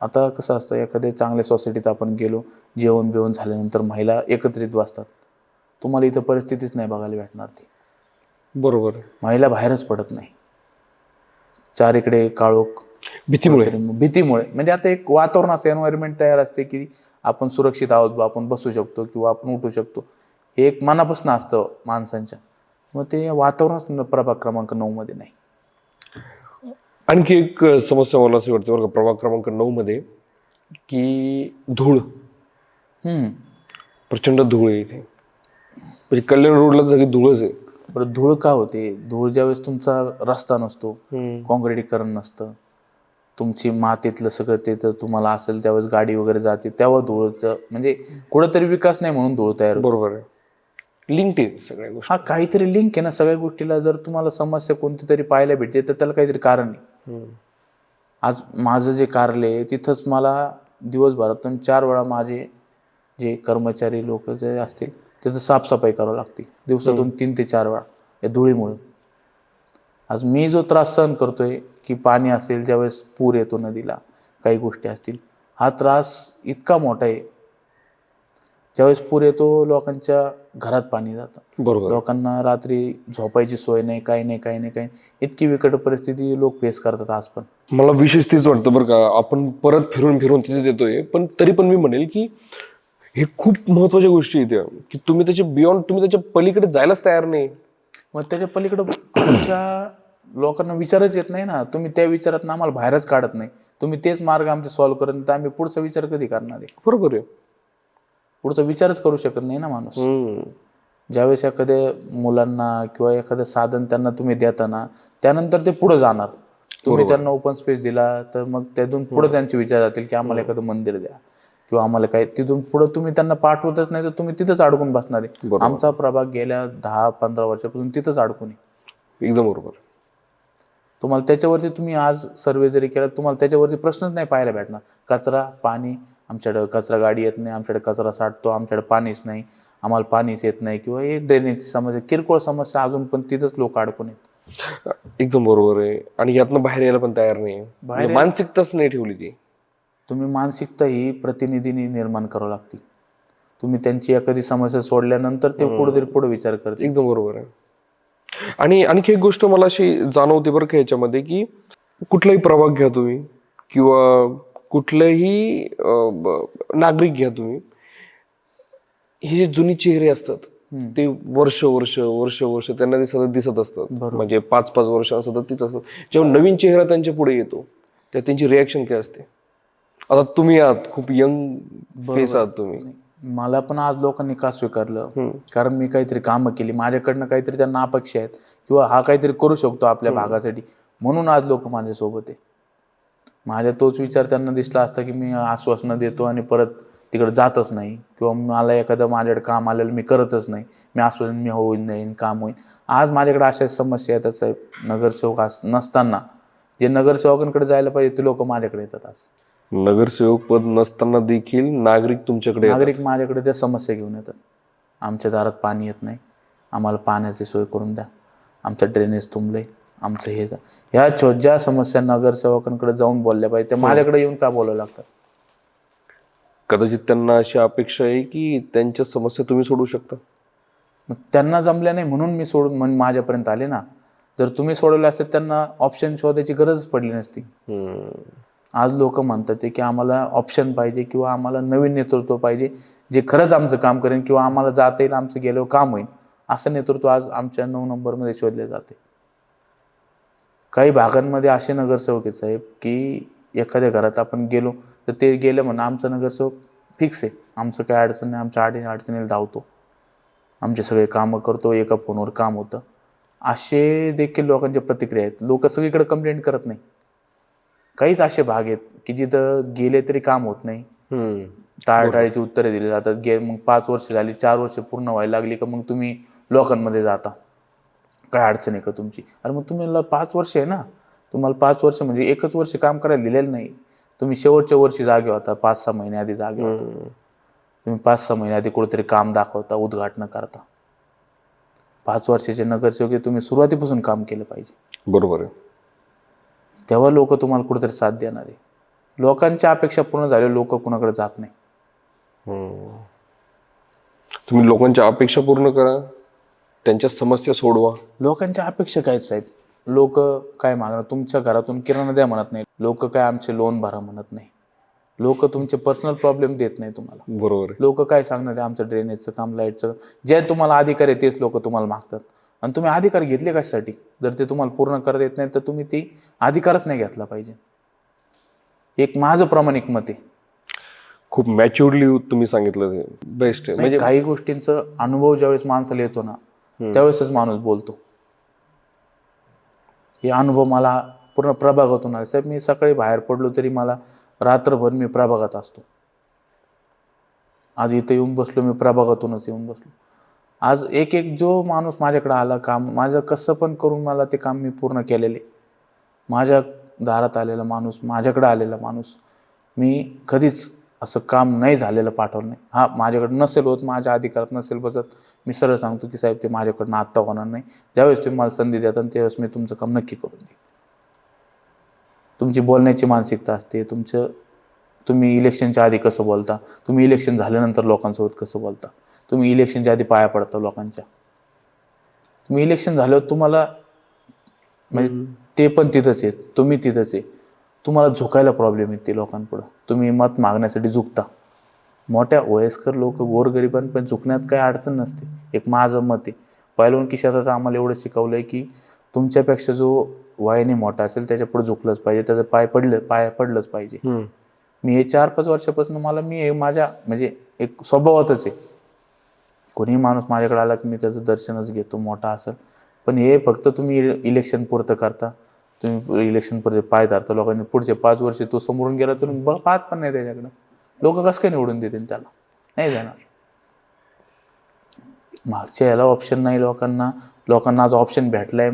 [SPEAKER 2] आता कसं असतं, एखाद्या चांगल्या सोसायटीत आपण गेलो, जेवण बिवण झाल्यानंतर महिला एकत्रित बसतात. तुम्हाला इथं परिस्थितीच नाही बघायला भेटणार ती.
[SPEAKER 1] बरोबर.
[SPEAKER 2] महिला बाहेरच पडत नाही. चारीकडे काळोख, भीतीमुळे म्हणजे आता एक वातावरण असं, एन्व्हायरमेंट तयार असते की आपण सुरक्षित आहोत, आपण बसू शकतो किंवा आपण उठू शकतो, हे एक मनापासून असतं माणसांच्या. मग ते वातावरणच प्रभाग क्रमांक 9 मध्ये नाही.
[SPEAKER 1] आणखी एक समस्या मला असं वाटतं बरं का प्रभाग क्रमांक 9 मध्ये, की धूळ. प्रचंड धूळ आहे इथे. म्हणजे कल्याण रोडला सगळी धूळच आहे.
[SPEAKER 2] बरं, धूळ का होते? धूळ ज्यावेळेस तुमचा रस्ता नसतो, काँक्रिटीकरण नसतं, तुमची मातीतलं सगळं ते तर तुम्हाला असेल, त्यावेळेस गाडी वगैरे जाते, तेव्हा धूळचं म्हणजे कुठंतरी विकास नाही म्हणून धूळ तयार होते.
[SPEAKER 1] बरोबर आहे. लिंक आहे सगळ्या गोष्टी.
[SPEAKER 2] हा, काहीतरी लिंक आहे ना सगळ्या गोष्टीला. जर तुम्हाला समस्या कोणती तरी पाहायला भेटते तर त्याला काहीतरी कारण आहे. आज माझं जे कार्यालय आहे तिथंच मला दिवसभरातून 4 वेळा माझे जे कर्मचारी लोक जे असतील त्याचं साफसफाई करावं लागते, दिवसातून 3 ते 4 वेळा, या धुळीमुळे. आज मी जो त्रास सहन करतोय की पाणी असेल, ज्यावेळेस पूर येतो नदीला, काही गोष्टी असतील, हा त्रास इतका मोठा आहे. ज्यावेळेस पूर येतो लोकांच्या घरात पाणी जातं,
[SPEAKER 1] बरोबर.
[SPEAKER 2] लोकांना रात्री झोपायची सोय नाही, काही नाही. इतकी बिकट परिस्थिती लोक फेस करतात आज पण.
[SPEAKER 1] मला विशेष तेच वाटतं बरं का, आपण परत फिरून तिथे येतोय, पण तरी पण मी म्हणेल की हे खूप महत्वाच्या गोष्टी आहेत की तुम्ही त्याच्या बियॉन्ड, तुम्ही त्याच्या पलीकडे जायलाच तयार नाही.
[SPEAKER 2] मग त्याच्या पलीकडे आमच्या लोकांना विचारच येत नाही ना. तुम्ही त्या विचारात आम्हाला बाहेरच काढत नाही. तुम्ही तेच मार्ग आमचे सॉल्व्ह करत तर आम्ही पुढचा विचार कधी करणार आहे?
[SPEAKER 1] बरोबर आहे.
[SPEAKER 2] पुढचा विचारच करू शकत नाही ना माणूस. ज्यावेळेस एखाद्या मुलांना किंवा एखादं साधन त्यांना तुम्ही देताना, त्यानंतर ते पुढे जाणार. तुम्ही त्यांना ओपन स्पेस दिला तर मग त्यातून पुढे त्यांचे विचार जातील की आम्हाला एखादं मंदिर द्या किंवा आम्हाला काय. तिथून पुढे तुम्ही त्यांना पाठवतच नाही तर तुम्ही तिथंच अडकून बसणार आहे. आमचा प्रभाग गेल्या 10-15 वर्षापासून तिथंच अडकून आहे.
[SPEAKER 1] एकदम बरोबर.
[SPEAKER 2] तुम्हाला त्याच्यावरती तुम्ही आज सर्वे जरी केला तुम्हाला त्याच्यावरती प्रश्नच नाही पाहायला भेटणार. कचरा, पाणी, आमच्याकडं कचरा गाडी येत नाही, आमच्याकडे कचरा साठतो, आमच्याकडे पाणीच नाही, आम्हाला पाणीच येत नाही, किंवा हे ड्रेनेजची समस्या, किरकोळ समस्या अजून पण तिथंच लोक अडकून आहेत.
[SPEAKER 1] एकदम बरोबर आहे. आणि यातनं बाहेर यायला पण तयार नाही.
[SPEAKER 2] बाहेर
[SPEAKER 1] मानसिकताच नाही ठेवली ती.
[SPEAKER 2] तुम्ही मानसिकता ही प्रतिनिधींनी निर्माण करावं लागते. तुम्ही त्यांची एखादी समस्या सोडल्यानंतर ते कुठेतरी पुढे विचार करते.
[SPEAKER 1] एकदम बरोबर आहे. आणि आणखी एक गोष्ट मला अशी जाणवते बरं का ह्याच्यामध्ये, की कुठलाही प्रभाग घ्या तुम्ही किंवा कुठलेही नागरिक घ्या तुम्ही, हे जे जुनी चेहरे असतात ते वर्ष वर्ष वर्ष वर्ष त्यांना ते सतत दिसत असतात. म्हणजे 5-5 वर्ष सतत तीच असतात. जेव्हा नवीन चेहरा त्यांच्या पुढे येतो तेव्हा त्यांची रिॲक्शन काय असते? आता तुम्ही आहात, खूप यंग फेस आहात तुम्ही.
[SPEAKER 2] मला पण आज लोकांनी का स्वीकारलं, कारण मी काहीतरी कामं केली, माझ्याकडनं काहीतरी त्यांना अपेक्षा आहेत, किंवा हा काहीतरी करू शकतो आपल्या भागासाठी, म्हणून आज लोक माझ्यासोबत आहे. माझ्या तोच विचार त्यांना दिसला असता की मी आश्वासनं देतो आणि परत तिकडे जातच नाही, किंवा मला एखादं माझ्याकडे काम आलेलं मी करतच नाही, मी आश्वासन मी होईन नाही, काम होईन. आज माझ्याकडे अशा समस्या येतात साहेब. नगरसेवक नसताना जे नगरसेवकांकडे जायला पाहिजे ते लोक माझ्याकडे येतात. आज
[SPEAKER 1] नगरसेवक पद नसताना देखील नागरिक तुमच्याकडे येतात.
[SPEAKER 2] नागरिक माझ्याकडे त्या समस्या घेऊन येतात. आमच्या दारात पाणी येत नाही, आम्हाला पाण्याची सोय करून द्या, आमचं ड्रेनेज तुंबलंय, आमचं हे ह्या ज्या समस्या नगरसेवकांकडे जाऊन बोलल्या पाहिजे त्या माझ्याकडे येऊन का बोलावं लागतात?
[SPEAKER 1] कदाचित त्यांना अशी अपेक्षा आहे की त्यांच्या समस्या तुम्ही सोडवू शकता.
[SPEAKER 2] मग त्यांना जमल्या नाही म्हणून मी सोडून माझ्यापर्यंत आले ना. जर तुम्ही सोडवले असते त्यांना ऑप्शन शोधायची गरजच पडली नसती. आज लोक म्हणतात की आम्हाला ऑप्शन पाहिजे, किंवा आम्हाला नवीन नेतृत्व पाहिजे जे खरंच आमचं काम करेन, किंवा आम्हाला जाता येईल, आमचं गेल्यावर काम होईल, असं नेतृत्व आज आमच्या 9 नंबरमध्ये शोधले जाते. काही भागांमध्ये असे नगरसेवक आहेत साहेब की एखाद्या घरात आपण गेलो तर ते गेलं म्हणून आमचा नगरसेवक फिक्स आहे, आमचं काही अडचण नाही, आमच्या अडचणीला धावतो, आमचे सगळे कामं करतो, एका फोनवर काम होतं. असे देखील लोकांच्या प्रतिक्रिया आहेत. लोक सगळीकडे कंप्लेंट करत नाही. काहीच असे भाग आहेत की जिथं गेले तरी काम होत नाही, टाळाटाळीची उत्तरे दिली जातात. मग 5 वर्ष झाली, 4 वर्ष पूर्ण व्हायला लागली का मग तुम्ही लोकांमध्ये जाता, काय अडचण आहे का तुमची? अरे मग तुम्ही 5 वर्ष आहे ना, तुम्हाला 5 वर्ष म्हणजे एकच वर्ष काम करायला दिलेलं नाही. तुम्ही शेवटच्या वर्षी जागे होता, 5-6 महिने आधी जागे होता. तुम्ही 5-6 महिने आधी कुठेतरी काम दाखवता, उद्घाटन करता. 5 वर्षाचे नगरसेवक तुम्ही सुरुवातीपासून काम केलं पाहिजे.
[SPEAKER 1] बरोबर आहे.
[SPEAKER 2] तेव्हा लोक तुम्हाला कुठेतरी साथ देणार आहे. लोकांच्या अपेक्षा पूर्ण झाल्या, लोक कुणाकडे जात नाही.
[SPEAKER 1] तुम्ही लोकांच्या अपेक्षा पूर्ण करा, त्यांच्या समस्या सोडवा.
[SPEAKER 2] लोकांच्या अपेक्षा काय साहेब? लोक काय मागणार? तुमच्या घरातून किराणा द्या म्हणत नाही लोक, काय आमचे लोन भरा म्हणत नाही लोक, तुमचे पर्सनल प्रॉब्लेम देत नाही तुम्हाला.
[SPEAKER 1] बरोबर आहे.
[SPEAKER 2] लोक काय सांगणार आहे? आमचं ड्रेनेजचं काम, लाईटचं, जे तुम्हाला अधिकार आहे तेच लोक तुम्हाला मागतात. आणि तुम्ही अधिकार घेतले कशासाठी? जर ते तुम्हाला पूर्ण करता येत नाही तर तुम्ही ती अधिकारच नाही घेतला पाहिजे. एक माझं प्रामाणिक मत आहे.
[SPEAKER 1] खूप मॅच्युअरली तुम्ही सांगितलं, ते बेस्ट आहे.
[SPEAKER 2] म्हणजे काही गोष्टींचा अनुभव ज्यावेळेस माणसाला येतो ना त्यावेळेसच माणूस बोलतो. हे अनुभव मला पूर्ण प्रभागातून आले साहेब. मी सकाळी बाहेर पडलो तरी मला रात्रभर मी प्रभागात असतो. आज इथे येऊन बसलो, मी प्रभागातूनच येऊन बसलो. आज एक जो माणूस माझ्याकडे आला, काम माझं कसं पण करून मला ते काम मी पूर्ण केलेले. माझ्या दारात आलेला माणूस, माझ्याकडे आलेला माणूस, मी कधीच असं काम नाही झालेलं पाठवलं नाही. हा, माझ्याकडे नसेल होत, माझ्या अधिकारात नसेल बसत, मी सरळ सांगतो की साहेब ते माझ्याकडनं आत्ता होणार नाही. ज्यावेळेस तुम्ही मला संधी देतात त्यावेळेस मी तुमचं काम नक्की करून देईन. तुमची बोलण्याची मानसिकता असते, तुम्ही इलेक्शनच्या आधी कसं बोलता, तुम्ही इलेक्शन झाल्यानंतर लोकांसोबत कसं बोलता, तुम्ही इलेक्शनच्या आधी पाया पडता लोकांच्या, तुम्ही इलेक्शन झाल्यावर तुम्हाला म्हणजे ते पण तिथंच आहेत, तुम्ही तिथंच आहे, तुम्हाला झुकायला प्रॉब्लेम येते लोकांपुढं, तुम्ही मत मागण्यासाठी झुकता. मोठ्या वयस्कर लोक गोरगरिबां पण झुकण्यात काही अडचण नसते. एक माझं मत आहे. पैलवानकी क्षेत्रात आम्हाला एवढं शिकवलं आहे की तुमच्यापेक्षा जो वयाने मोठा असेल त्याच्या पुढे झुकलंच पाहिजे, त्याचं पाय पडलंच पाहिजे. मी हे 4-5 वर्षापासून मी हे माझ्या म्हणजे एक स्वभावातच आहे. कोणी माणूस माझ्याकडे आला की मी त्याचं दर्शनच घेतो, मोठा असेल. पण हे फक्त तुम्ही इलेक्शन पुरतं करता, तुम्ही इलेक्शन पुरते पाय धरता लोकांनी. पुढचे 5 वर्ष तो समोरून गेला तर पाहत पण नाही त्याच्याकडं. लोक कसं काय निवडून देतील त्याला? नाही जाणार. मागच्या याला ऑप्शन नाही लोकांना आज ऑप्शन भेटलाय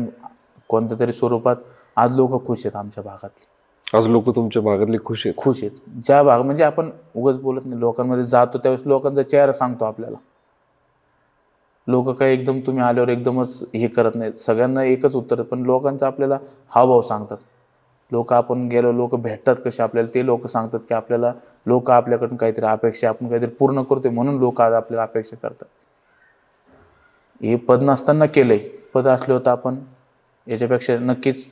[SPEAKER 2] कोणत्या तरी स्वरूपात. आज लोक खुश आहेत आमच्या भागातले,
[SPEAKER 1] आज लोक तुमच्या भागातले खुश आहेत?
[SPEAKER 2] खुश आहेत. ज्या भाग म्हणजे आपण उगाच बोलत नाही, लोकांमध्ये जातो त्यावेळेस लोकांचा चेहरा सांगतो आपल्याला. लोक काय एकदम तुम्ही आल्यावर एकदमच हे करत नाहीत, सगळ्यांना एकच उत्तर, पण लोकांचं आपल्याला हावभाव सांगतात. लोक आपण गेलो, लोक भेटतात कसे आपल्याला, ते लोक सांगतात की आपल्याला लोक आपल्याकडून काहीतरी अपेक्षा, आपण काहीतरी पूर्ण करतोय म्हणून लोक आज आपल्याला अपेक्षा करतात. हे पद नसताना केलंय, पद असलं तर आपण याच्यापेक्षा नक्कीच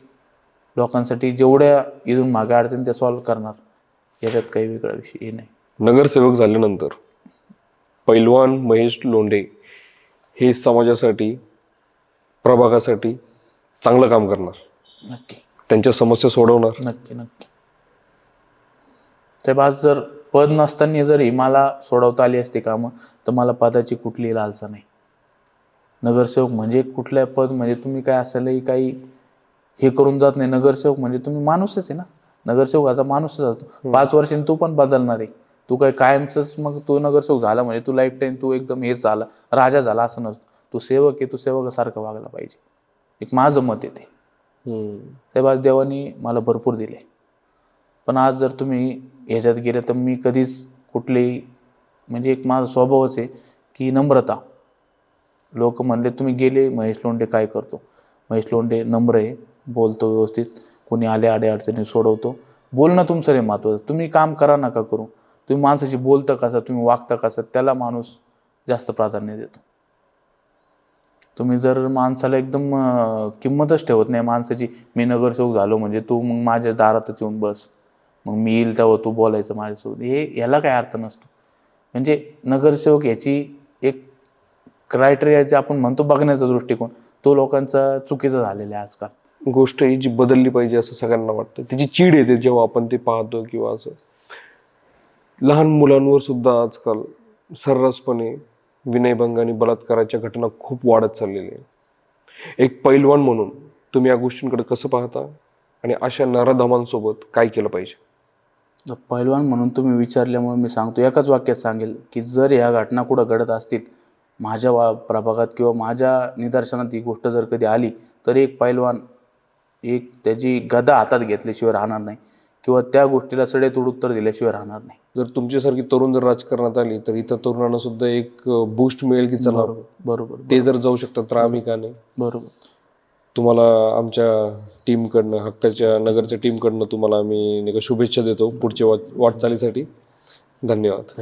[SPEAKER 2] लोकांसाठी जेवढ्या इथून मागे अडचणी त्या सॉल्व्ह करणार, याच्यात काही वेगळा विषय हे नाही.
[SPEAKER 1] नगरसेवक झाल्यानंतर पैलवान महेश लोंढे हे समाजासाठी, प्रभागासाठी चांगलं काम करणार,
[SPEAKER 2] नक्की
[SPEAKER 1] त्यांच्या समस्या सोडवणार.
[SPEAKER 2] नक्की नक्की. ते आज जर पद नसताना जरी मला सोडवता आली असती कामं, तर मला पदाची कुठलीही लालसा नाही. नगरसेवक म्हणजे कुठल्या पद म्हणजे तुम्ही काय असायलाही काही हे करून जात नाही. नगरसेवक म्हणजे तुम्ही माणूसच आहे ना, नगरसेवकाचा माणूसच असतो. 5 वर्षांनी तू पण बदलणार आहे, तू काय कायमच मग तू नगरसेवक झाला म्हणजे तू लाईफ टाईम तू एकदम हेच झाला, राजा झाला असं नसतं. तू सेवक आहे, तू सेवकासारखं वागला पाहिजे, एक माझं मत आहे ते. साहेब आज देवानी मला भरपूर दिले, पण आज जर तुम्ही ह्याच्यात गेले तर मी कधीच कुठलेही म्हणजे एक माझा स्वभावच आहे की नम्रता. लोक म्हणले तुम्ही गेले महेश लोंढे काय करतो, महेश लोंढे नम्र आहे, बोलतो व्यवस्थित, कोणी आले आडे अडचणी सोडवतो. बोलणं तुमचं रे महत्त्वाचं, तुम्ही काम करा नका करू, तुम्ही माणसाशी बोलता कसं, तुम्ही वागता कसं, त्याला माणूस जास्त प्राधान्य देतो. तुम्ही जर माणसाला एकदम किंमतच ठेवत नाही माणसाची, मी नगरसेवक झालो म्हणजे तू मग माझ्या दारातच येऊन बस, मग मी येईल तेव्हा तू बोलायचं माझ्यासोबत, ह्याला काय अर्थ नसतो. म्हणजे नगरसेवक याची एक क्रायटेरिया जे आपण म्हणतो बघण्याचा दृष्टिकोन, तो लोकांचा चुकीचा झालेला आहे आजकाल.
[SPEAKER 1] गोष्ट ही जी बदलली पाहिजे असं सगळ्यांना वाटतं. त्याची चीड येते जेव्हा आपण ते पाहतो, किंवा असं लहान मुलांवर सुद्धा आजकाल सर्रासपणे विनयभंग आणि बलात्काराच्या घटना खूप वाढत चाललेल्या आहे. एक पैलवान म्हणून तुम्ही या गोष्टींकडे कसं पाहता आणि अशा नराधमांसोबत काय केलं पाहिजे?
[SPEAKER 2] पैलवान म्हणून तुम्ही विचारल्यामुळे मी सांगतो, एकाच वाक्यात सांगेल की जर ह्या घटना कुठं घडत असतील माझ्या प्रभागात किंवा माझ्या निदर्शनात ही गोष्ट जर कधी आली, तर एक पैलवान एक त्याची गदा हातात घेतल्याशिवाय राहणार नाही किंवा त्या गोष्टीला सडेतोड उत्तर दिल्याशिवाय राहणार नाही.
[SPEAKER 1] जर तुमच्यासारखी तरुण जर राजकारणात आली तर इतर तरुणांना सुद्धा एक बूस्ट मिळेल की चला
[SPEAKER 2] बरोबर
[SPEAKER 1] ते जर जाऊ शकतात तर आम्ही का नाही.
[SPEAKER 2] बरोबर.
[SPEAKER 1] तुम्हाला आमच्या टीमकडनं, हक्काच्या नगरच्या टीमकडनं तुम्हाला आम्ही शुभेच्छा देतो पुढच्या वाटचालीसाठी. धन्यवाद.